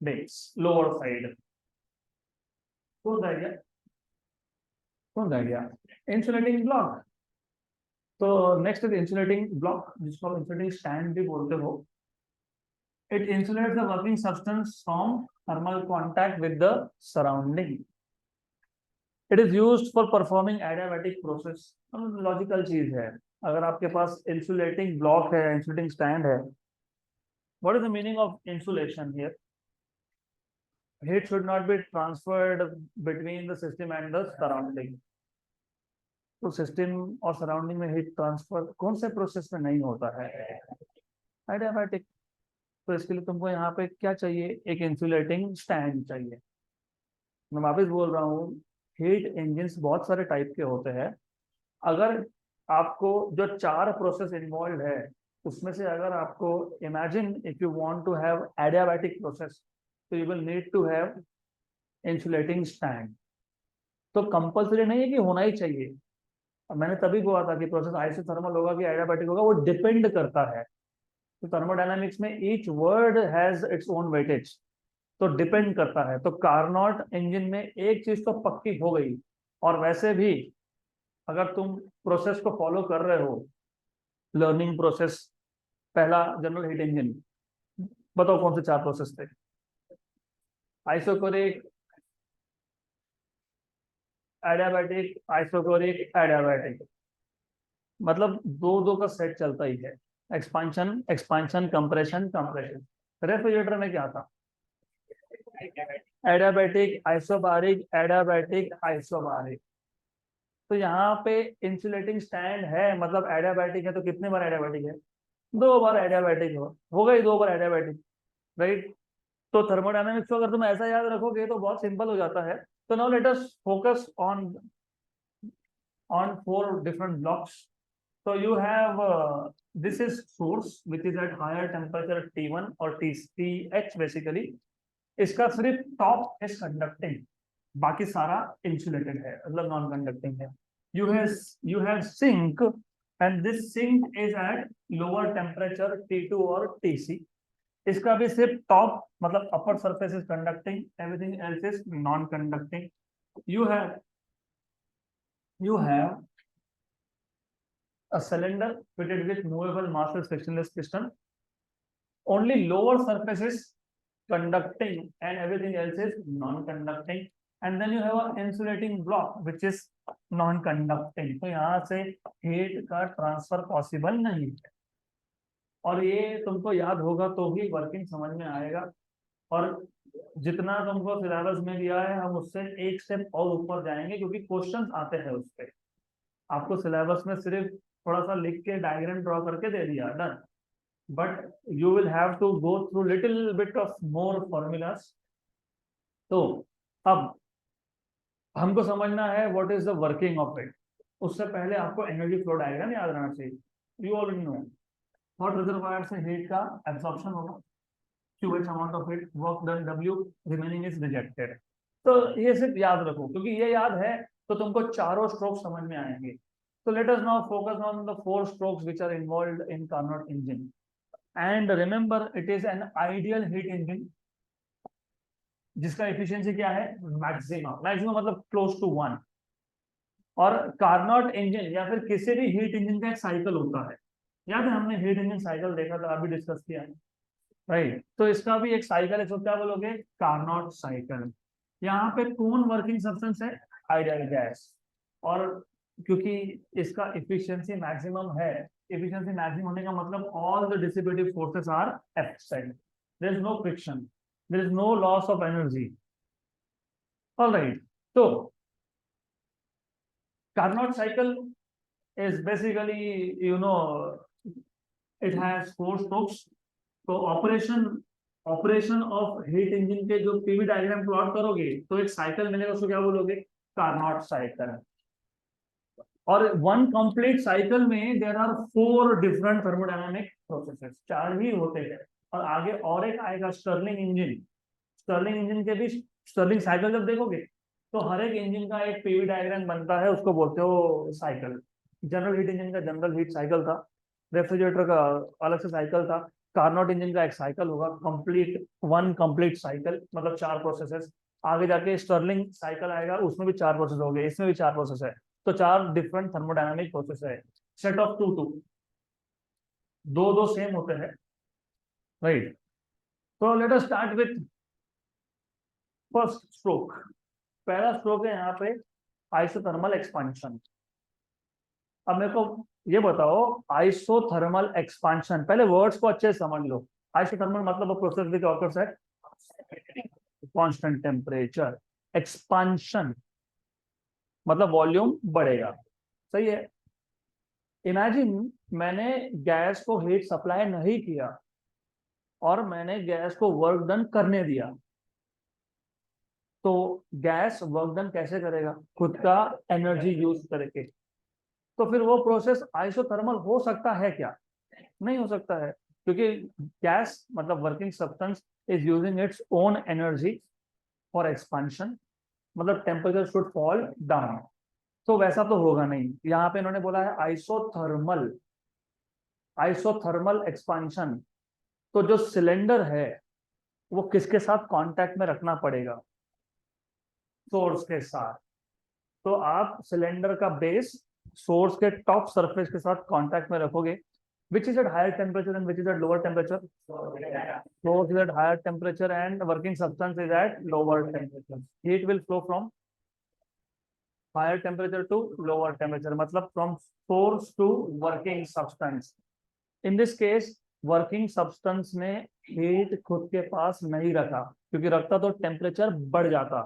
base, lower side. कौन जाएगा insulating block। तो नेक्स्ट इज इंसुलेटिंग ब्लॉक, जिसको आप इंसुलेटिंग स्टैंड भी बोलते हो। It insulates the working substance from thermal contact with the surrounding. It is used for performing adiabatic process. Logical चीज है, अगर आपके पास इंसुलेटिंग ब्लॉक है, इंसुलेटिंग स्टैंड है, what is the meaning of insulation here? Heat should not be transferred between the system and the surrounding. तो system और surrounding में हीट ट्रांसफर कौन से प्रोसेस में नहीं होता है, एडियाबैटिक। तो इसके लिए तुमको यहाँ पे क्या चाहिए, एक इंसुलेटिंग स्टैंड चाहिए। मैं वापस बोल रहा हूँ, हीट इंजन्स बहुत सारे टाइप के होते हैं। अगर आपको जो 4 प्रोसेस इन्वॉल्व है उसमें से अगर आपको imagine if you want to have adiabatic process, तो you will need to have insulating stand. तो कंपल्सरी नहीं है कि होना ही चाहिए। मैंने तभी बोला था कि प्रोसेस आइसोथर्मल होगा कि एडियाबैटिक होगा, वो डिपेंड करता है। तो थर्मोडायनामिक्स में each word has its own weightage, तो डिपेंड करता है। तो कार्नोट इंजन में एक चीज तो पक्की हो गई, और वैसे भी अगर तुम प्रोसेस को फॉलो कर रहे हो, लर्निंग प्रोसेस, पहला जनरल हीट इंजन, बताओ कौन से 4 प्रोसेस थे? आइसोकोरिक, एडियाबैटिक, आइसोकोरिक, एडियाबैटिक, मतलब 2-2 का सेट चलता ही है। Expansion, expansion, compression, compression. Refrigerator में क्या था, एडियाबैटिक, आइसोबारिक, एडियाबैटिक, आइसोबारिक। तो यहाँ पे इंसुलेटिंग स्टैंड है, मतलब एडियाबैटिक है, तो कितने बार एडियाबैटिक है, 2 बार एडियाबैटिक हो गई, 2 बार एडियाबैटिक, राइट। तो थर्मोडायनामिक्स को अगर तुम ऐसा याद रखोगे तो बहुत सिंपल हो जाता है। तो now let us focus on 4 different blocks. So you have this is source which is at higher temperature T1 or TH basically. इसका सिर्फ टॉप is conducting, बाकी सारा insulated है, मतलब non conducting है। You have sink and this sink is at lower temperature T2 और TC. इसका भी सिर्फ टॉप, मतलब upper surface is conducting, everything else is non conducting. You have a cylinder fitted with movable massless frictionless piston. Only lower surface is conducting and everything else is non-conducting. And then you have an insulating block which is non-conducting. तो यहाँ से heat का transfer possible नहीं है, और ये तुमको याद होगा तो ही वर्किंग समझ में आएगा। और जितना तुमको सिलेबस में दिया है हम उससे एक स्टेप और ऊपर जाएंगे, क्योंकि क्वेश्चंस आते हैं उस पे। आपको सिलेबस में सिर्फ थोड़ा सा लिख के डायग्राम ड्रॉ करके दे दिया, done. But you will have to go through little bit of more formulas. तो अब हमको समझना है what is the working of it. उससे पहले आपको एनर्जी फ्लो डायग्राम याद रहना चाहिए। You already know what reservoir से हीट का एब्जॉर्प्शन होगा, cubic amount of heat, work done W, remaining is rejected. तो ये सिर्फ याद रखो, क्योंकि ये याद है तो तुमको चारों स्ट्रोक समझ में आएंगे। तो let us now focus on the four strokes which are involved in Carnot engine. And remember it is an ideal heat engine जिसका एफिशिएंसी क्या है, मैक्सिमम। मैक्सिमम मतलब क्लोज टू 1। और कार्नोट इंजन या फिर किसी भी हीट इंजन का एक साइकिल होता है। याद है हमने हीट इंजन साइकिल देखा था, अभी डिस्कस किया है, राइट। तो इसका भी एक साइकिल है, इसको क्या बोलोगे, कार्नोट साइकिल। यहाँ पे कौन वर्किंग सब्सटेंस है, आइडियल गैस। और क्योंकि इसका इफिशिएंसी मैक्सिमम है, इफिशिएंसी मैक्सिमम होने का मतलब all the dissipative forces are absent, there is no friction, there is no loss of energy. Alright, तो Carnot cycle is basically, you know, it has four strokes. तो operation of heat engine के जो PV diagram plot करोगे तो एक cycle मिलेगा, उसको क्या बोलोगे, कार्नोट साइकिल। और वन कंप्लीट साइकिल में there are four different thermodynamic processes, चार ही होते हैं। और आगे और एक आएगा स्टर्लिंग इंजन। स्टर्लिंग इंजन के भी स्टर्लिंग साइकिल जब देखोगे तो हर एक इंजन का एक पीवी डायग्राम बनता है, उसको बोलते हो साइकिल। जनरल हीट इंजन का जनरल हीट साइकिल था, रेफ्रिजरेटर का अलग से साइकिल था। कार्नोट इंजन का एक साइकिल होगा कंप्लीट, वन कंप्लीट साइकिल, मतलब चार प्रोसेसेस। आगे जाके स्टर्लिंग साइकिल आएगा, उसमें भी चार प्रोसेस हो गए, इसमें भी चार प्रोसेस है। तो चार डिफरेंट थर्मोडायनामिक प्रोसेस है, सेट ऑफ टू टू, दो दो सेम होते हैं, राइट। तो let us start with first stroke. पहला स्ट्रोक है यहाँ पे आइसोथर्मल एक्सपांशन। अब मेरे को ये बताओ, आइसोथर्मल एक्सपांशन, पहले वर्ड्स को अच्छे से समझ लो। आइसोथर्मल मतलब process which occurs eight constant temperature. Expansion मतलब वॉल्यूम बढ़ेगा, सही है। इमेजिन मैंने गैस को हीट सप्लाई नहीं किया और मैंने गैस को वर्क डन करने दिया। तो गैस वर्क डन कैसे करेगा, खुद का एनर्जी यूज करके। तो फिर वो प्रोसेस आइसोथर्मल हो सकता है क्या, नहीं हो सकता है, क्योंकि गैस मतलब working substance is using its own energy for expansion, मतलब टेम्परेचर शुड फॉल डाउन। तो वैसा तो होगा नहीं, यहाँ पे इन्होंने बोला है आइसोथर्मल, आइसोथर्मल एक्सपांशन। तो जो सिलेंडर है वो किसके साथ कांटेक्ट में रखना पड़ेगा, सोर्स के साथ। तो आप सिलेंडर का बेस सोर्स के टॉप सरफेस के साथ कांटेक्ट में रखोगे, which is at higher temperature and which is at lower temperature. Source is at higher temperature and working substance is at lower temperature. Heat will flow from higher temperature to lower temperature, मतलब from source to working substance. In this case working substance ने heat खुद के पास नहीं रखा, क्योंकि रखता तो temperature बढ़ जाता।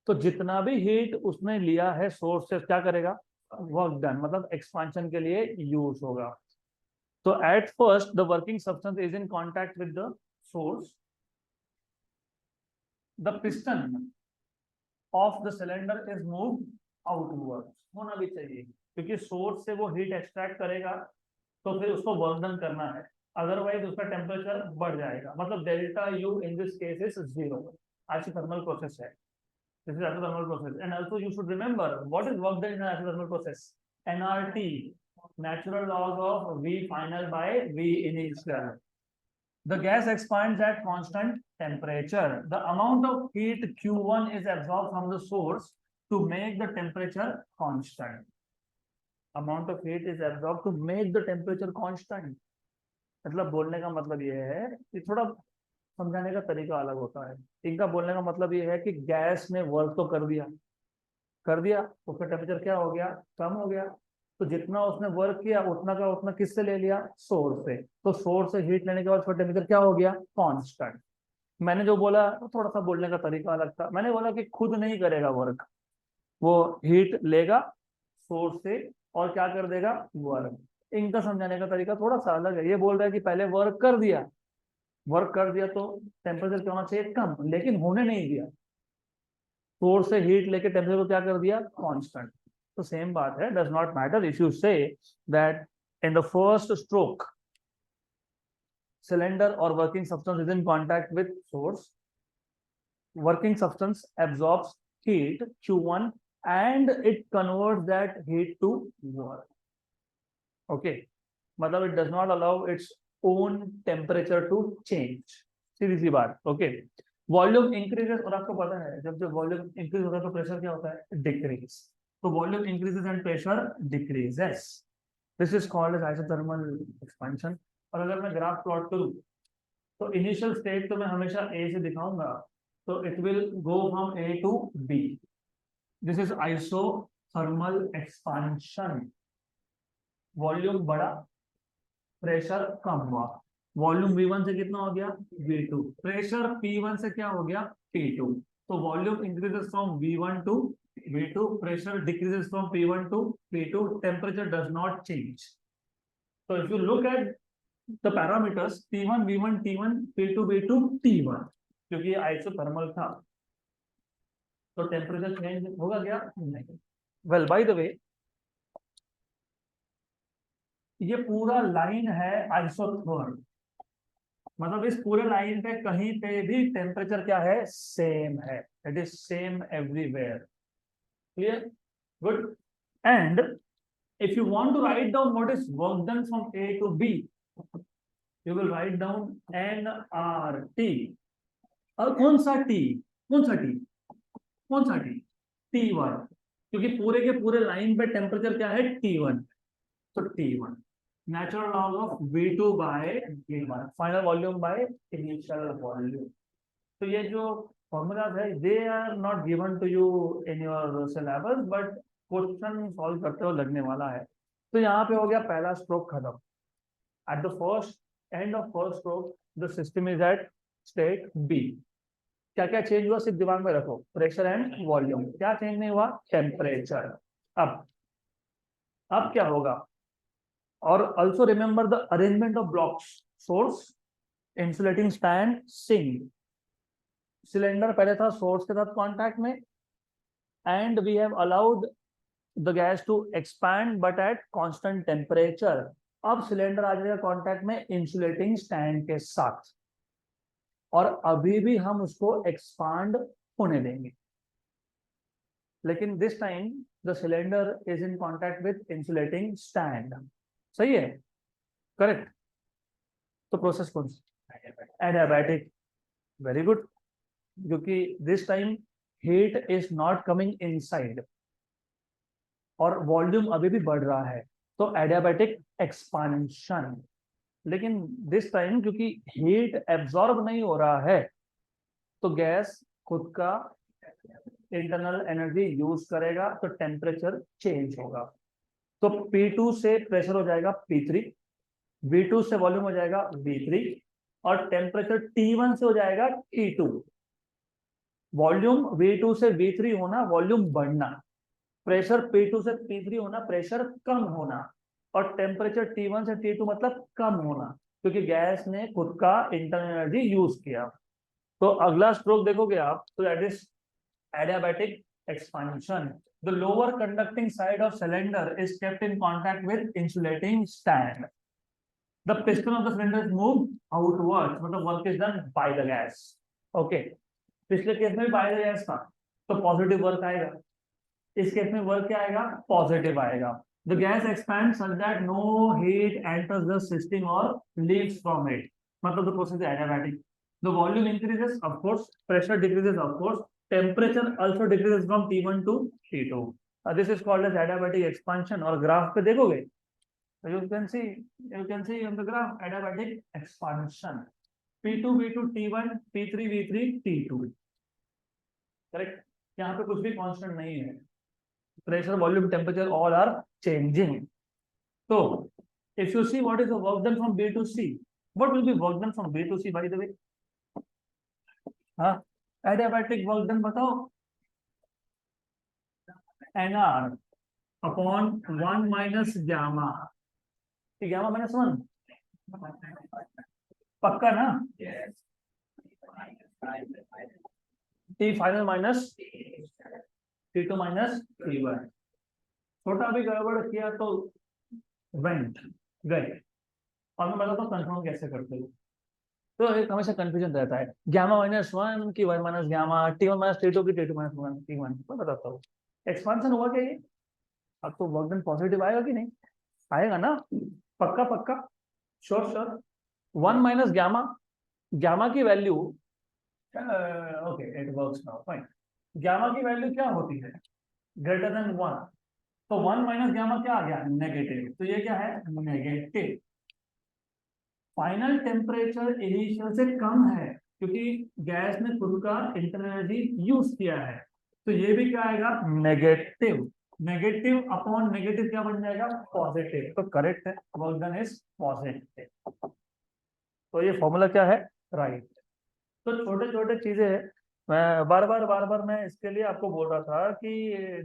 तो जितना भी हीट उसने लिया है सोर्स से, क्या करेगा, वर्क डन, मतलब एक्सपांशन के लिए यूज होगा। So at first, the working substance is in contact with the source. The piston of the cylinder is moved outwards. होना भी चाहिए, क्योंकि सोर्स से वो हीट एक्सट्रैक्ट करेगा तो फिर उसको वर्क डन करना है, अदरवाइज उसका टेम्परेचर बढ़ जाएगा। मतलब delta U in this case is zero. Isothermal process है, this is isothermal process. And also you should remember what is work done in isothermal process, NRT, natural laws of V final by V initial. The gas expands at constant temperature. The amount of heat Q1 is absorbed from the source to make the temperature constant. Amount of heat is absorbed to make the temperature constant. मतलब बोलने का मतलब ये है कि थोड़ा समझाने का तरीका अलग होता है। इनका बोलने का मतलब ये है कि गैस ने वर्क तो कर दिया, उसका टेम्परेचर क्या हो गया, कम हो गया। तो जितना उसने वर्क किया उतना का उतना किससे ले लिया, सोर्स से। तो सोर्स से हीट लेने के बाद उसका टेम्परेचर क्या हो गया, कांस्टेंट। मैंने जो बोला थोड़ा सा बोलने का तरीका अलग था, मैंने बोला कि खुद नहीं करेगा वर्क, वो हीट लेगा सोर्स से और क्या कर देगा, वर्क। इनका समझाने का तरीका थोड़ा सा अलग है। ये बोल रहा है कि पहले वर्क कर दिया, वर्क कर दिया तो टेम्परेचर क्या होना चाहिए, कम, लेकिन होने नहीं दिया। सोर्स से हीट लेके टेम्परेचर को क्या कर दिया, कांस्टेंट। तो सेम बात है, does not matter if you say that in the first stroke cylinder or working substance is in contact with source, working substance absorbs heat Q1 and it converts that heat to work. Okay, मतलब it does not allow its own temperature to change, सीधी सी बात। Okay, volume increases, और आपको पता है जब जब volume increase होता है तो प्रेशर क्या होता है, डिक्रीज। तो volume increases and pressure decreases, this is called as isothermal expansion. और अगर मैं ग्राफ प्लॉट करूं तो इनिशियल स्टेट तो मैं हमेशा ए से दिखाऊंगा, तो it will go from A to B, this is isothermal expansion. Volume बढ़ा, प्रेशर कम हुआ, वॉल्यूम V1 से कितना हो गया, V2, प्रेशर P1 से क्या हो गया, P2। तो volume increases from V1 to V2, pressure decreases from P1 to P2, temperature does not change. तो if you look at the parameters T1 V1 T1 P2 V2 T1, क्योंकि ये isothermal था तो टेम्परेचर चेंज होगा क्या, नहीं। Well by the वे, ये पूरा लाइन है आइसोथर्मल, मतलब इस पूरे लाइन पे कहीं पे भी टेम्परेचर क्या है, सेम है, it is same everywhere. Clear, good. And if you want to write down what is work done from A to B, you will write down nRT। और कौन सा T, कौन सा T, कौन सा T, T1, क्योंकि पूरे के पूरे लाइन पे टेम्परेचर क्या है, T1। तो T1 natural log of V2 by V1, final volume by initial volume. तो ये जो फॉर्मूलाज है they are not given to you in your syllabus, but question solve करते हुए लगने वाला है। तो यहाँ पे हो गया पहला स्ट्रोक खत्म। At the first end of first stroke the system is at state B. क्या क्या चेंज हुआ, सिर्फ दिमाग में रखो, प्रेशर एंड वॉल्यूम, क्या चेंज नहीं हुआ, टेम्परेचर। अब क्या होगा, और also remember the arrangement of blocks, source, insulating stand, sink. Cylinder पहले था सोर्स के साथ कांटेक्ट में, and we have allowed the gas to expand but at constant temperature. अब सिलेंडर आ जाएगा कांटेक्ट में इंसुलेटिंग स्टैंड के साथ, और अभी भी हम उसको एक्सपांड होने देंगे, लेकिन this time the cylinder is in contact with insulating stand. सही है, करेक्ट। तो प्रोसेस कौन सी, एडियाबैटिक, वेरी गुड, क्योंकि this time heat is not coming inside और वॉल्यूम अभी भी बढ़ रहा है, तो एडियाबैटिक एक्सपांशन। लेकिन दिस टाइम क्योंकि हीट एब्जॉर्ब नहीं हो रहा है, तो गैस खुद का इंटरनल एनर्जी यूज करेगा, तो टेम्परेचर चेंज होगा। तो P2 से प्रेशर हो जाएगा P3, V2 से वॉल्यूम हो जाएगा V3, और टेम्परेचर T1 से हो जाएगा T2। वॉल्यूम V2 से V3 होना, वॉल्यूम बढ़ना, प्रेशर P2 से P3 होना, प्रेशर कम होना, और टेम्परेचर T1 से T2 मतलब कम होना, क्योंकि गैस ने खुद का इंटरनल एनर्जी यूज किया। तो अगला स्ट्रोक देखोगे आप, तो that is adiabatic expansion. The lower conducting side of cylinder is kept in contact with insulating stand. The piston of the cylinder is moved outwards, मतलब work is done by the gas. Okay. पिछले case में by the gas था, तो positive work आएगा, इस case में work क्या आएगा, पॉजिटिव आएगा। The gas expands such that no heat enters the system or leaves from it, मतलब the process is adiabatic. The volume increases, of course, pressure decreases, of course, temperature also decreases from T1 to T2. This is called as adiabatic expansion। और graph पे देखोगे तो you can see on the graph adiabatic expansion, P2 V2 T1 P3 V3 T2, correct. यहाँ पे कुछ भी constant नहीं है, pressure, volume, temperature all are changing. So if you see what is the work done from B to C, what will be work done from B to C, by the way, हाँ, adiabatic work done बताओ, NR upon 1 minus gamma, gamma minus 1, पक्का ना? T final minus T2 minus T1, छोटा भी गड़बड़ किया तो went गए। और मैं बताता हूँ कंफर्म कैसे करते हो। तो एक हमेशा कंफ्यूजन रहता है, गामा माइनस 1 की 1 minus gamma, T1 minus T2 की T2 माइनस 1 T1। मैं बताता हूँ एक्सपांशन हुआ क्या ये, अब तो वर्क डन पॉजिटिव आएगा कि नहीं, आएगा ना? पक्का पक्का, sure sure. 1 minus gamma, gamma की value, okay it works now fine. Gamma की वैल्यू क्या होती है, ग्रेटर देन 1, तो 1 माइनस गामा क्या आ गया, नेगेटिव, तो ये क्या है, नेगेटिव। फाइनल टेम्परेचर इनिशियल से कम है क्योंकि गैस ने खुद का इंटरनल एनर्जी यूज किया है, तो ये भी क्या आएगा, नेगेटिव। नेगेटिव अपॉन नेगेटिव क्या बन जाएगा, पॉजिटिव, तो करेक्ट है, वर्क डन इज पॉजिटिव। तो ये फॉर्मूला क्या है, राइट। तो छोटे छोटे चीजें हैं, मैं बार बार मैं इसके लिए आपको बोल रहा था कि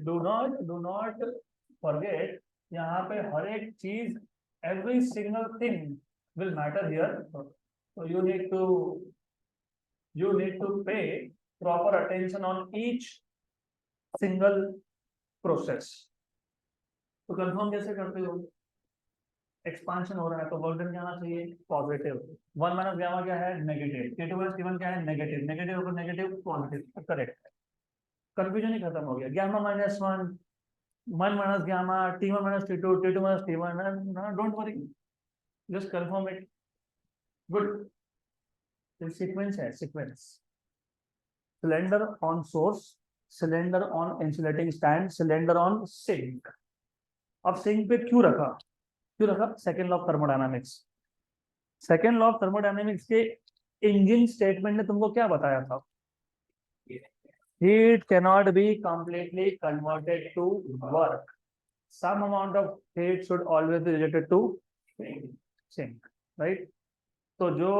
डू नॉट फॉरगेट, यहाँ पे हर एक चीज, every single thing will matter here. So you need to pay proper attention on each single process. तो कंफर्म कैसे करते हो, एक्सपांशन हो रहा है तो वर्क डन क्या आना चाहिए, पॉजिटिव। 1 माइनस गामा क्या है, नेगेटिव। T2 माइनस T1 क्या है, नेगेटिव। नेगेटिव ऊपर नेगेटिव, पॉजिटिव, करेक्ट है। कंफ्यूजन ही खत्म हो गया, gamma minus 1, 1 minus gamma, T1 minus T2, T2 minus T1, don't worry, just confirm it, good. Sequence है, sequence, cylinder on source, cylinder on insulating stand, cylinder on sink. अब sink पे क्यों रखा, क्यों रखा, second law of thermodynamics. Second law of thermodynamics के engine statement ने तुमको क्या बताया था, heat cannot be completely converted to work, some amount of heat should always be related to sink, right? तो जो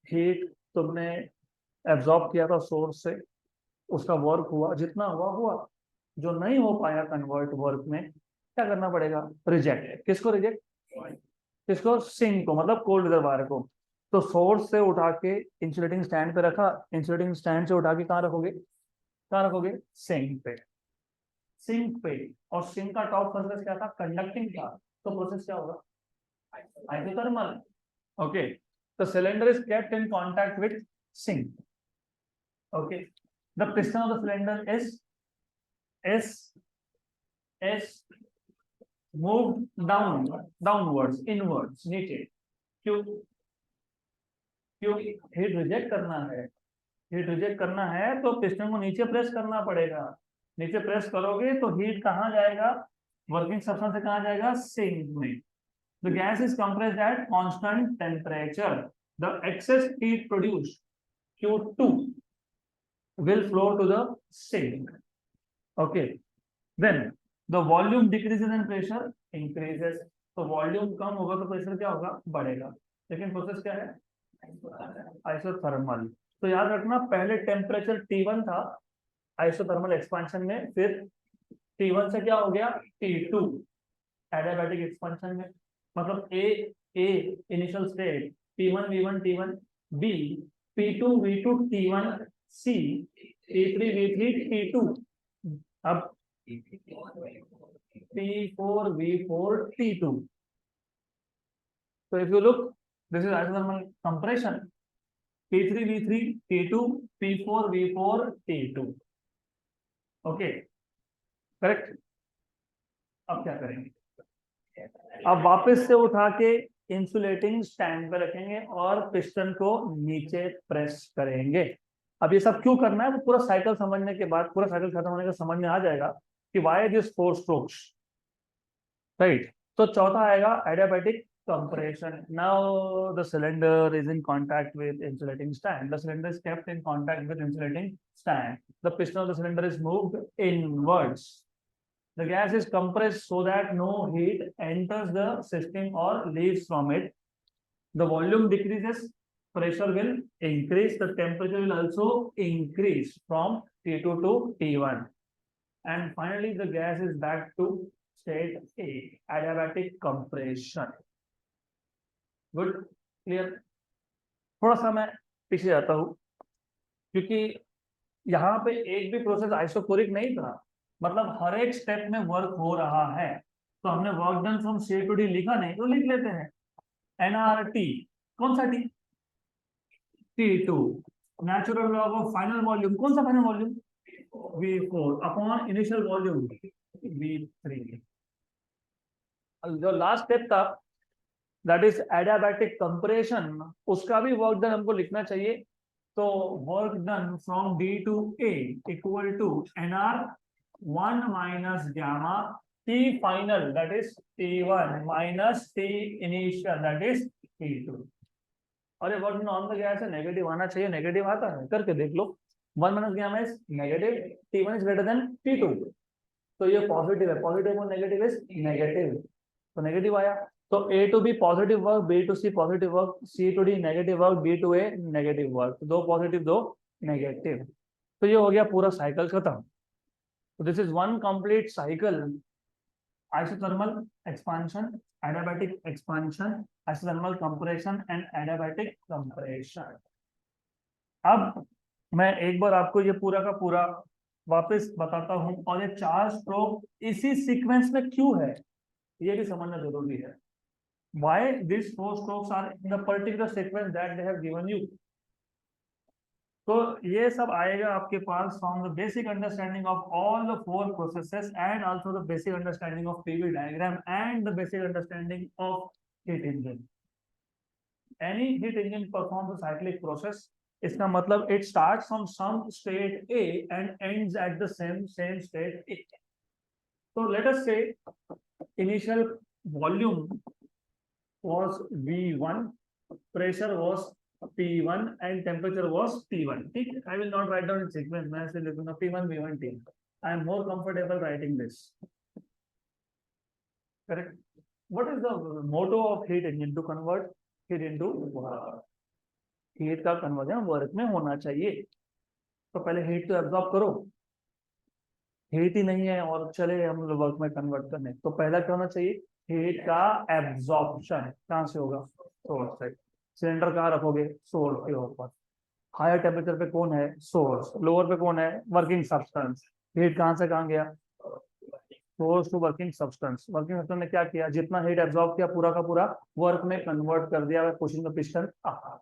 हीट तुमने एब्जॉर्ब किया था सोर्स से, उसका वर्क हुआ, जितना हुआ हुआ, जो नहीं हो पाया कन्वर्ट वर्क में, क्या करना पड़ेगा, रिजेक्ट। किसको रिजेक्ट, किसको, सिंक को, मतलब कोल्ड रिजर्वायर को। तो सोर्स से उठा के इंसुलेटिंग स्टैंड पे रखा, इंसुलेटिंग स्टैंड से उठा के कहाँ रखोगे, कहाँ रखोगे, सिंक पे। सिंक पे, और सिंक का टॉप सरफेस क्या था, कंडक्टिंग था, तो प्रोसेस क्या होगा, isothermal. Okay, the cylinder is kept in contact with sink. Okay, the piston of the cylinder is moved downwards, inwards, नीचे। क्यों, क्यों, हीट रिजेक्ट करना है, हीट रिजेक्ट करना है तो पिस्टन को नीचे प्रेस करना पड़ेगा। नीचे प्रेस करोगे तो हीट कहाँ जाएगा, वर्किंग सब्सटेंस से कहाँ जाएगा, सिंक में। The gas is compressed at constant temperature. The excess heat produced, Q2, will flow to the sink. Okay. Then the volume decreases and pressure increases. तो वॉल्यूम कम होगा तो प्रेशर क्या होगा, बढ़ेगा। लेकिन प्रोसेस क्या है, आइसोथर्मल। तो याद रखना, पहले टेम्परेचर T1 था आइसोथर्मल एक्सपांशन में, फिर T1 से क्या हो गया, T2 एडियाबैटिक एक्सपांशन में। मतलब A initial state, P1 V1 T1, B P2 V2 T1, C P3 V3 T2, अब P4 V4 T2। So if you look, this is isothermal compression, P3 V3 T2, P4 V4 T2। Okay, correct. अब क्या करेंगे, अब वापस से उठा के insulating stand पे रखेंगे और पिस्टन को नीचे प्रेस करेंगे। अब ये सब क्यों करना है, वो पूरा साइकिल समझने के बाद, पूरा साइकिल खत्म होने का समझ में आ जाएगा कि व्हाई दिस 4 स्ट्रोक्स, राइट। तो चौथा आएगा adiabatic compression. Now the cylinder is in contact with insulating stand. The cylinder is kept in contact with insulating stand. The piston of the cylinder is moved inwards. The gas is compressed so that no heat enters the system or leaves from it. The volume decreases pressure will increase, the temperature will also increase from T2 to T1, and finally the gas is back to state A, adiabatic compression. Good, clear? थोड़ा सा मैं पीछे जाता हूँ, क्योंकि यहाँ पे एक भी प्रोसेस आइसोकोरिक नहीं था, मतलब हर एक स्टेप में वर्क हो रहा है, तो हमने work done from C to D लिखा नहीं तो लिख लेते हैं एनआरटी। कौन सा T? T2। Natural log of final volume, कौन सा final volume? V4 upon initial volume V3। जो लास्ट स्टेप था दैट इज एडियाबैटिक कंप्रेशन, उसका भी वर्क डन हमको लिखना चाहिए। तो work done from D to A equal to NR1 minus gamma T final that is T1 minus T initial that is T2। और ये वर्क नॉन द गैस है, negative आना चाहिए, नेगेटिव आता है, करके देख लो। 1 minus gamma is negative, T1 is greater than T2, तो ये पॉजिटिव है, पॉजिटिव और नेगेटिव इज नेगेटिव, तो नेगेटिव आया। तो A to B positive work, B to C positive work, C to D negative work, B to A negative work, दो positive दो negative, तो ये हो गया पूरा साइकिल खत्म। तो this is one complete cycle, isothermal expansion, adiabatic expansion, isothermal compression and adiabatic compression। अब मैं एक बार आपको ये पूरा का पूरा वापस बताता हूं, और ये 4 स्ट्रोक इसी सीक्वेंस में क्यों है ये भी समझना जरूरी है। Why these 4 strokes are in the particular sequence that they have given you? तो ये सब आएगा आपके पास from the basic understanding of all the 4 processes and also the basic understanding of PV diagram and the basic understanding of heat engine. Any heat engine perform the cyclic process, इसका मतलब it starts from some state A and ends at the same state A. तो let us say initial volume was V1, pressure was P1 and temperature was T1। ठीक है, I will not write down in sequence, मैं ऐसे लिखूंगा P1 V1 T। I am more comfortable writing this, correct? What is the motto of heat engine? To convert heat into work। Heat का conversion work में होना चाहिए, तो पहले heat तो एब्जॉर्ब करो, हीट ही नहीं है और चले हम वर्क में कन्वर्ट करने, तो पहला क्या होना चाहिए? हीट का एब्जॉर्प्शन। कहां से होगा? सोर्स से। सिलेंडर कहाँ रखोगे? सोर्स के ऊपर। हायर टेम्परेचर पे कौन है? सोर्स। लोअर पे कौन है? Working substance. हीट कहां से कहां गया? Source to working substance. Working substance ने क्या किया? जितना हीट एब्जॉर्ब किया पूरा का पूरा वर्क में कन्वर्ट कर दिया, pushing the piston up.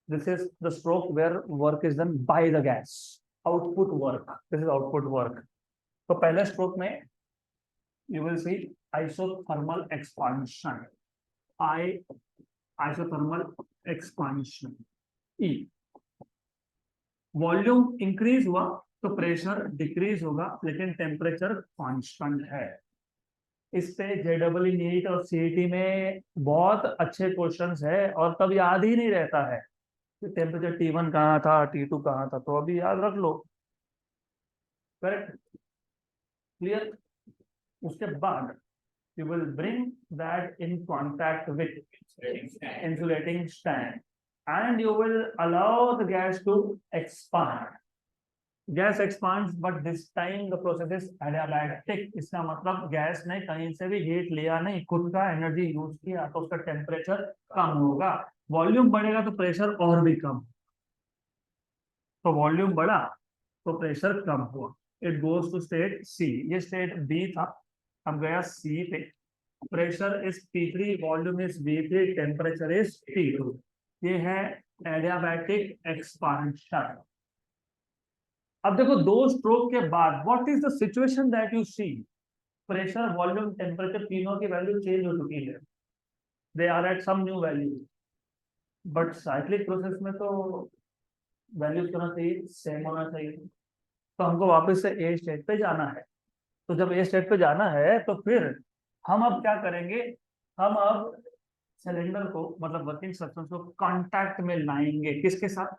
This is the stroke where work is done by the gas, output work, this is output work. तो पहले स्ट्रोक में you will see isothermal expansion, isothermal expansion। E volume increase हुआ तो pressure decrease होगा, लेकिन temperature constant है। इस पे जेडबल नीट और सीईटी में बहुत अच्छे क्वेश्चंस है, और तब याद ही नहीं रहता है कि टेम्परेचर T1 कहाँ था, T2 कहाँ था, तो अभी याद रख लो, करेक्ट? क्लियर? उसके बाद you will bring that in contact with insulating stand and you will allow the gas to expand। gas expands but this time the process is adiabatic। इसका मतलब गैस ने कहीं से भी हीट लिया नहीं, खुद का एनर्जी यूज किया, तो उसका टेम्परेचर कम होगा। वॉल्यूम बढ़ेगा तो प्रेशर और भी कम, तो वॉल्यूम बढ़ा तो प्रेशर कम हुआ। इट गोज टू स्टेट सी। ये स्टेट बी था, अब गया सी पे। Pressure is P3, volume is V3, temperature is T2। ये है एडियाबैटिक एक्सपांशन। अब देखो दो स्ट्रोक के बाद what is the situation that you see? Pressure, volume, temperature तीनों की वैल्यू चेंज हो चुकी है, they are at some new value. But cyclic process में तो वैल्यू होना चाहिए, सेम होना चाहिए, तो हमको वापस से ए स्टेट पे जाना है। तो जब ए स्टेट पे जाना है तो फिर हम अब क्या करेंगे? हम अब सिलेंडर को, मतलब वर्किंग सब्सटेंस को कांटेक्ट में लाएंगे, किसके साथ?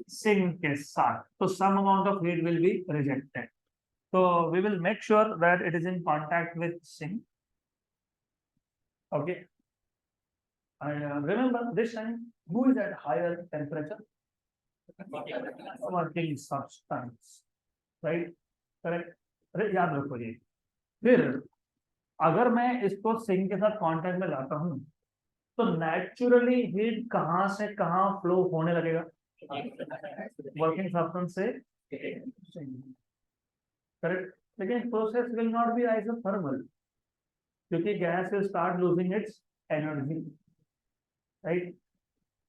सिंक के साथ। तो some amount of heat will be rejected, तो we will make sure that it is in contact with sink. Okay, remember this time, who is at higher temperature? Working substance, right? Correct. अरे याद रखो ये। फिर अगर मैं इसको sink के साथ कांटेक्ट में लाता हूँ तो नेचुरली हीट कहाँ से कहाँ फ्लो होने लगेगा? वर्किंग सब्सटेंस से सिंक, करेक्ट। लेकिन process will not be isothermal क्योंकि gas will start losing its energy, right.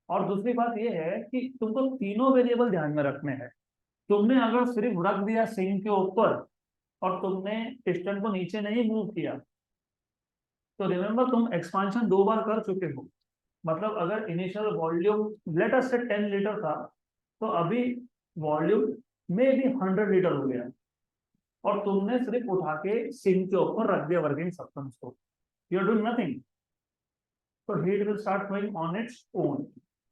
और दूसरी बात यह है कि तुमको तीनों वेरिएबल ध्यान में रखने हैं। तुमने अगर सिर्फ रख दिया सिंक के ऊपर और तुमने पिस्टन को नीचे नहीं मूव किया तो रिमेंबर तुम एक्सपांशन 2 बार कर चुके हो। मतलब अगर इनिशियल वॉल्यूम लेट अस से 10 लीटर था तो अभी वॉल्यूम में भी 100 लीटर हो गया और तुमने सिर्फ उठा के सिंक के ऊपर रख दिया वर्किंग सब्सटेंस को, यू आर डूइंग नथिंग। तो heat will start flowing on its own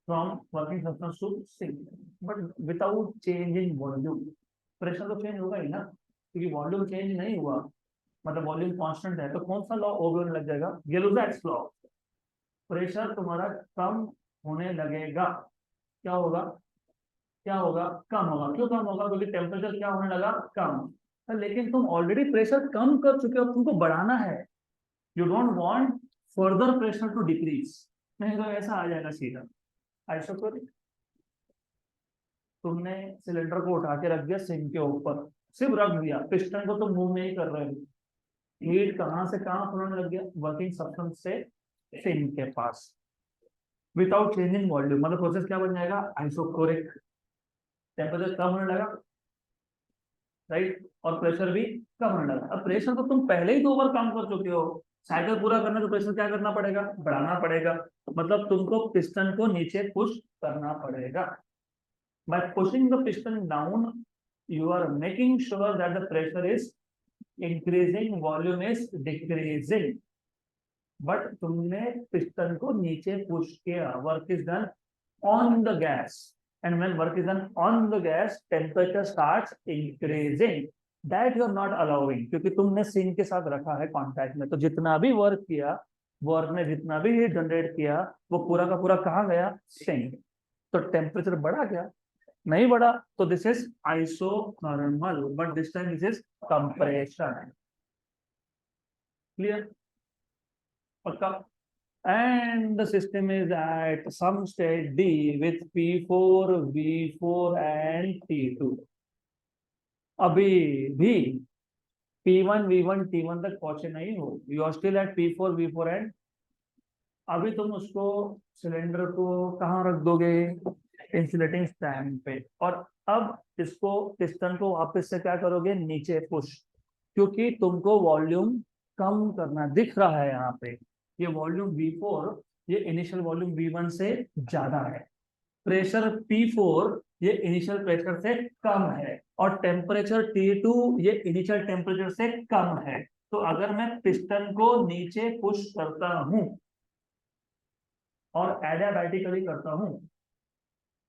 from working substance to sink but without changing volume. Pressure तो चेंज होगा ही ना, क्योंकि वॉल्यूम चेंज नहीं हुआ, मतलब वॉल्यूम कांस्टेंट है, तो कौन सा लॉ ओवर लग जाएगा? गेलुजैक्स लॉ। प्रेशर तुम्हारा कम होने लगेगा, क्या होगा? क्या होगा? कम होगा। क्यों कम होगा? क्योंकि टेम्परेचर क्या होने लगा? कम। लेकिन तुम ऑलरेडी प्रेशर कम कर चुके हो, तुमको बढ़ाना है। You don't want further pressure to decrease, नहीं तो ऐसा आ जाएगा सीधा आइसोटोनिक। तुमने सिलेंडर को उठा के रख दिया सिंक के ऊपर, सिर्फ रख दिया, पिस्टन को तो मूव नहीं कर रहे हो, हीट कहां से कहां फ्लोने लग गया? वर्किंग सब्सटेंस से सिंक के पास विदाउट चेंजिंग वॉल्यूम। मतलब प्रोसेस क्या बन जाएगा? आइसोकोरिक। टेम्परेचर कम होने लगा, राइट, और प्रेशर भी कम होने लगा। अब प्रेशर तो तुम पहले ही 2 बार काम कर चुके हो, साइकिल पूरा करने तो प्रेशर क्या करना पड़ेगा? बढ़ाना पड़ेगा। मतलब तुमको पिस्टन को नीचे पुश करना पड़ेगा। By pushing the piston down, you are making sure that the pressure is increasing, volume is decreasing. But तुमने पिस्टन को नीचे पुश किया, work is done on the gas, and when work is done on the gas, temperature starts increasing. That you are not allowing, क्योंकि तुमने sink के साथ रखा है कांटेक्ट में, तो जितना भी वर्क किया, वर्क ने जितना भी हीट जनरेट किया, वो पूरा का पूरा कहाँ गया? सिंक। तो टेम्परेचर बढ़ा क्या? नहीं बढ़ा। तो this is isothermal, but this time this is compression. Clear? पक्का? And the system is at some state D with P4, V4 and T2। अभी भी P1, V1, T1 तक पहुंचे नहीं हो, you are still at P4, V4 and अभी तुम उसको सिलेंडर को कहाँ रख दोगे? इंसुलेटिंग स्टैंड पे। और अब इसको पिस्टन को वापस से क्या करोगे? नीचे पुश, क्योंकि तुमको वॉल्यूम कम करना दिख रहा है यहाँ पे। ये वॉल्यूम V4 ये इनिशियल वॉल्यूम V1 से ज्यादा है, प्रेशर P4 ये इनिशियल प्रेशर से कम है, और टेम्परेचर T2 ये इनिशियल टेम्परेचर से कम है। तो अगर मैं पिस्टन को नीचे पुश करता हूं और एडियाबैटिकली करता हूं,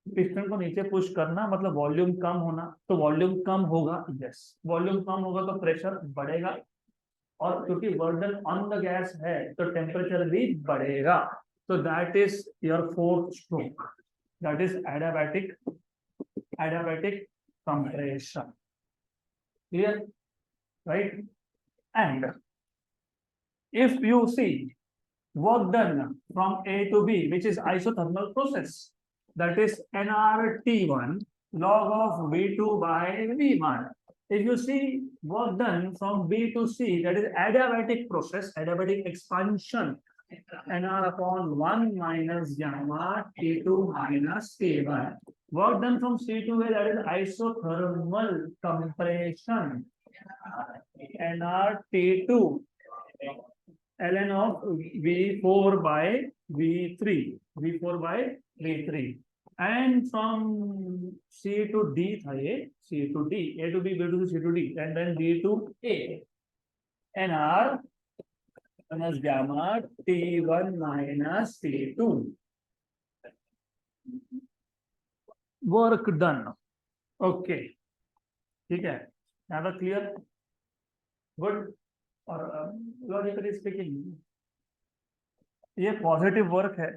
पिस्टन को नीचे पुश करना मतलब वॉल्यूम कम होना, तो वॉल्यूम कम होगा, यस, वॉल्यूम कम होगा तो प्रेशर बढ़ेगा, और क्योंकि बर्डन ऑन द गैस है तो टेम्परेचर भी बढ़ेगा। तो that is your fourth stroke, that is adiabatic compression. Clear? Right? And if you see work done from A to B, which is isothermal process, that is nRT1 log of V2 by V1. If you see work done from B to C, that is adiabatic process, adiabatic expansion, nR upon 1 minus gamma T2 minus T1. Work done from C to A, that is isothermal compression, nRT2 ln of V4 by V3, V4 by V3, and from C to D था ये, C to D, A to B, B to C to D, and then D to A, nR minus gamma T1 minus T2. Work done. Okay, ठीक है, now the clear, good. और logically speaking ये positive work है,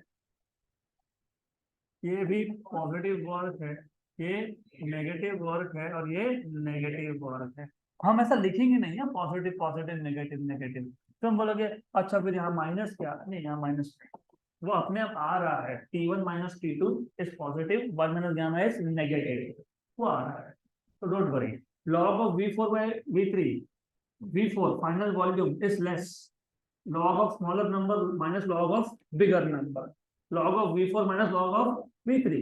ये भी positive work है, ये negative work है और ये नेगेटिव वर्क है। हम ऐसा लिखेंगे नहीं है पॉजिटिव पॉजिटिव नेगेटिव नेगेटिव, तो हम बोलोगे अच्छा फिर यहाँ माइनस क्या, नहीं यहाँ माइनस, वो अपने आप आ रहा है, T1 minus T2 is positive, 1 minus gamma is negative, वो आ रहा है, तो don't worry. Log of V4 by V3, V4 final volume is less log of smaller number minus log of bigger number. Log of V4 minus log of V3.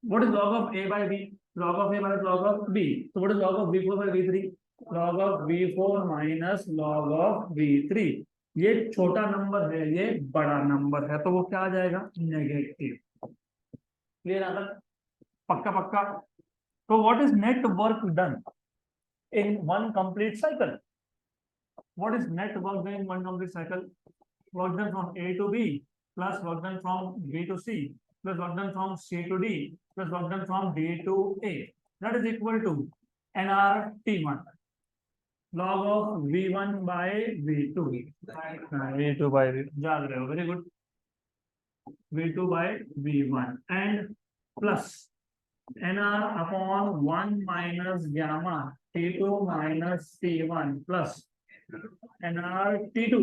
What is log of A by B? Log of A minus log of B. So what is log of V4 by V3? Log of V4 minus log of V3. ये छोटा number है, ये बड़ा number है, तो वो क्या आ जाएगा, नेगेटिव। क्लियर है? पक्का पक्का। तो what is net work done in one complete cycle? What is net work done in one complete cycle? Work done from A to B plus work done from B to C plus work done from C to D plus work done from D to A. That is equal to nRT1 log of V1 by V2. V2 by V2. याद रहे हो, very good. V2 by V1 and plus nR upon 1 minus gamma T2 minus T1 plus nRT2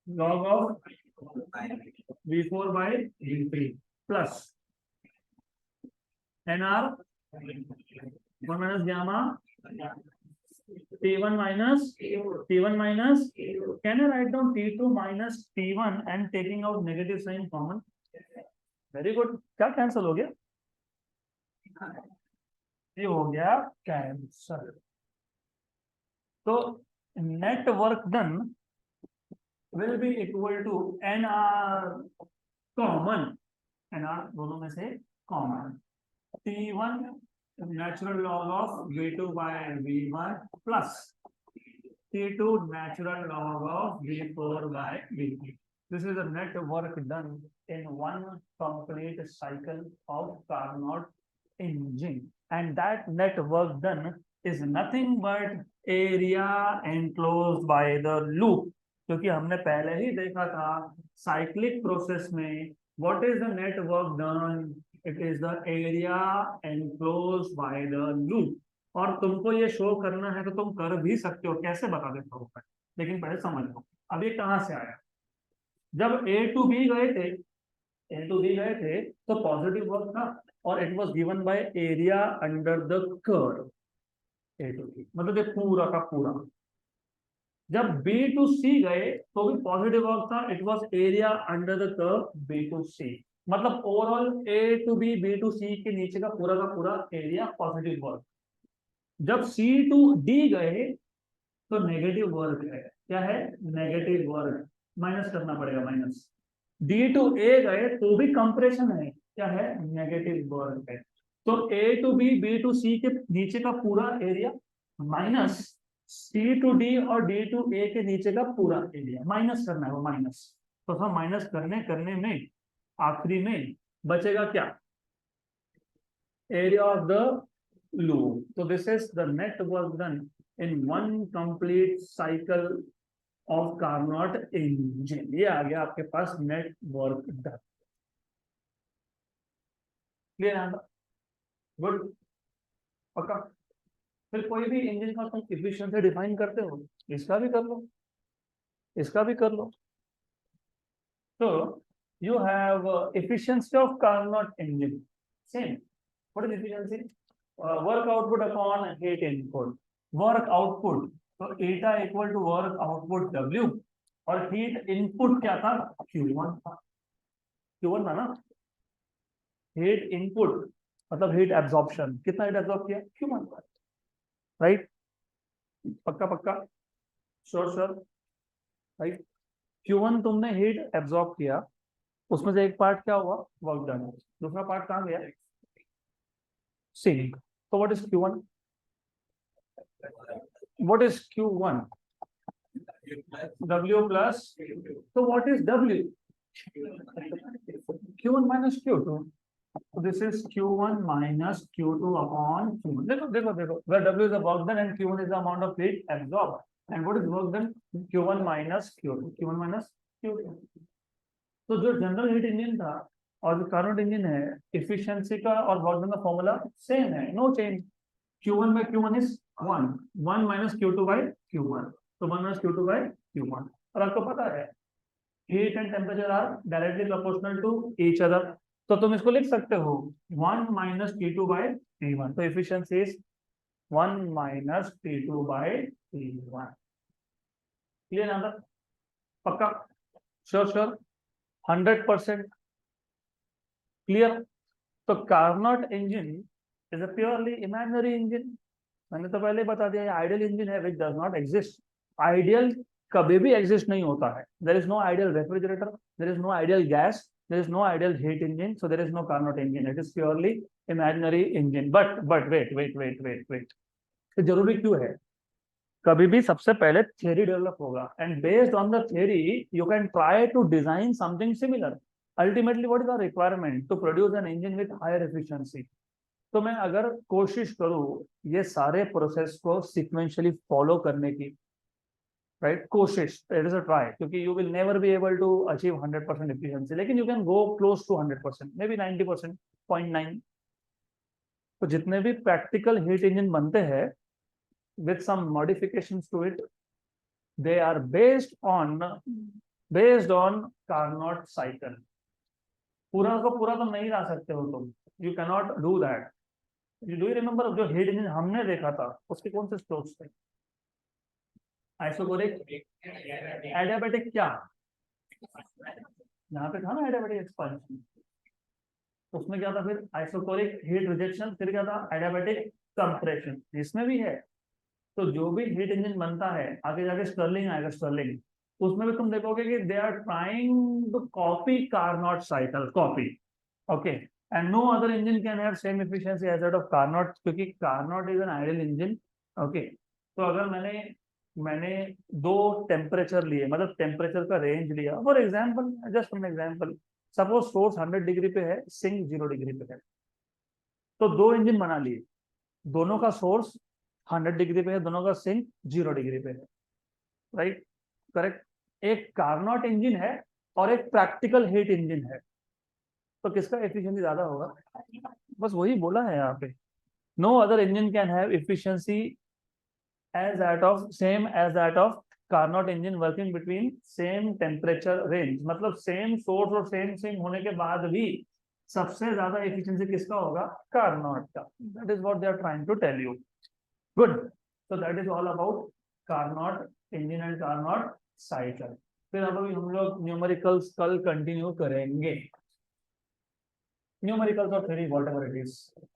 log of V4 by V3 plus nR 1 minus gamma T1 minus can I write down T2 minus T1 and taking out negative sign common? Very good. क्या cancel हो गया? ये हो गया cancel. तो net work done will be equal to nR common, nR दोनों में से common, T1 natural log of V2 by V1 plus T2 natural log of V4 by V3. This is the net work done in one complete cycle of Carnot engine, and that net work done is nothing but area enclosed by the loop. क्योंकि हमने पहले ही देखा था cyclic process में what is the net work done, it is the area enclosed by the loop. और तुमको ये show करना है तो तुम कर भी सकते हो, कैसे बता देता हूँ, लेकिन पहले समझ लो अब ये कहाँ से आया। जब A to B गए थे तो पॉजिटिव वर्क था और it was given by area under the curve A to B, मतलब ये पूरा का पूरा। जब B to C गए तो भी पॉजिटिव वर्क था, it was area under the curve B to C, मतलब overall A to B B to C के नीचे का पूरा एरिया पॉजिटिव वर्क। जब C to D गए तो नेगेटिव वर्क है, क्या है, नेगेटिव वर्क, माइनस करना पड़ेगा माइनस। D to A गए तो भी कंप्रेशन है, क्या है, नेगेटिव वर्क है। तो A to B B to C के नीचे का पूरा area minus C to D और D to A के नीचे का पूरा एरिया, माइनस करना है वो माइनस। तो हम माइनस करने में आखिरी में बचेगा क्या, एरिया ऑफ द लूप। तो this is the net work done in one complete cycle of Carnot engine. ये आ गया आपके पास नेट वर्क डन। क्लियर है? गुड, पक्का। फिर कोई भी इंजन का तुम इफिशिएंसी डिफाइन करते हो, इसका भी कर लो, इसका भी कर लो। तो you have efficiency of Carnot engine, same. What is efficiency? Work output upon heat input. Work output, तो eta equal to work output W और हीट इनपुट क्या था, Q1 था, Q1 था ना। हीट इनपुट मतलब हीट एब्जॉर्प्शन, कितना heat absorb किया, Q1, राइट, पक्का पक्का, श्योर, राइट। Q1 तुमने हीट एब्जॉर्ब किया, उसमें से एक पार्ट क्या हुआ, वर्क डन, दूसरा पार्ट कहाँ गया, सिंक। तो what is Q1? What is Q1? W plus. So what is W? Q1 minus Q2. So this is Q1 minus Q2 upon Q1. देखो, where W is the work done and Q1 is the amount of heat absorbed. And what is work done? Q1 minus Q2. Q1 minus Q2. तो जो general heat engine था और जो Carnot engine है, efficiency का और work done का formula same है, no change. Q1 by Q1 is 1, 1 minus Q2 by Q1, तो 1 minus Q2 by Q1। और आपको पता है heat and temperature are directly proportional to each other, तो तुम इसको लिख सकते हो 1 minus T2 by T1, तो efficiency is 1 minus T2 by T1। Clear ना? पक्का? Sure sure? 100% क्लियर? तो Carnot engine is a purely imaginary engine. मैंने तो पहले बता दिया, आइडियल इंजन है which does not exist. Ideal कभी भी एग्जिस्ट नहीं होता है। There is no ideal refrigerator, there is no ideal gas, there is no ideal heat engine, so there is no Carnot engine, it is purely imaginary engine. But wait, तो जरूरी क्यों है? कभी भी सबसे पहले थियरी डेवलप होगा, and based on the theory you can try to design something similar. Ultimately what is the requirement to produce an engine with higher efficiency. तो मैं अगर कोशिश करूं ये सारे प्रोसेस को सिक्वेंशियली फॉलो करने की, राइट, कोशिश, इट इज अ ट्राई, क्योंकि you will never be able to achieve 100% efficiency, लेकिन you can go close to 100%, maybe 90%, 0.9। तो जितने भी प्रैक्टिकल हीट इंजन बनते हैं with some modifications to it, they are based on Carnot cycle. पूरा को पूरा तो नहीं ला सकते हो तुम, you can not do that. Do you remember जो हीट इंजन हमने देखा था उसके कौन से स्ट्रोक्स थे? आइसोकोरिक, एडियाबैटिक, क्या यहाँ पे था ना एडियाबैटिक एक्सपांशन, उसमें क्या था फिर? आइसोकोरिक हीट रिजेक्शन, फिर क्या था? एडियाबैटिक कंप्रेशन, इसमें भी है। तो जो भी हीट इंजन बनता है, आगे जाके स्टर्लिंग आएगा, स्टर्लिंग, उसमें भी तुम देखोगे कि they are trying to copy Carnot cycle, copy, okay. And no other engine can have same efficiency as that of Carnot, क्योंकि Carnot is an ideal engine, okay. तो अगर मैंने मैंने दो टेम्परेचर लिए, मतलब टेम्परेचर का रेंज लिया, for example, just an example, suppose source 100 degree पे है, सिंक 0 डिग्री पे है, तो दो इंजन बना लिए, दोनों का सोर्स 100 डिग्री पे है, दोनों का सिंक 0 डिग्री पे है, राइट, करेक्ट। एक कार्नोट इंजन है और एक प्रैक्टिकल हीट इंजन है, तो किसका एफिशिएंसी ज्यादा होगा? बस वही बोला है यहाँ पे। No other engine can have efficiency as that of Carnot engine working between same temperature range, मतलब सेम सोर्स और सेम सिंक होने के बाद भी सबसे ज्यादा एफिशिएंसी किसका होगा? कार्नोट का। That is what they are trying to tell you. Good, so that is all about Carnot engine and Carnot cycle. फिर अब अभी हम लोग न्यूमेरिकल्स कल कंटिन्यू करेंगे, न्यूमेरिकल्स और थ्योरी, व्हाटएवर इट इज।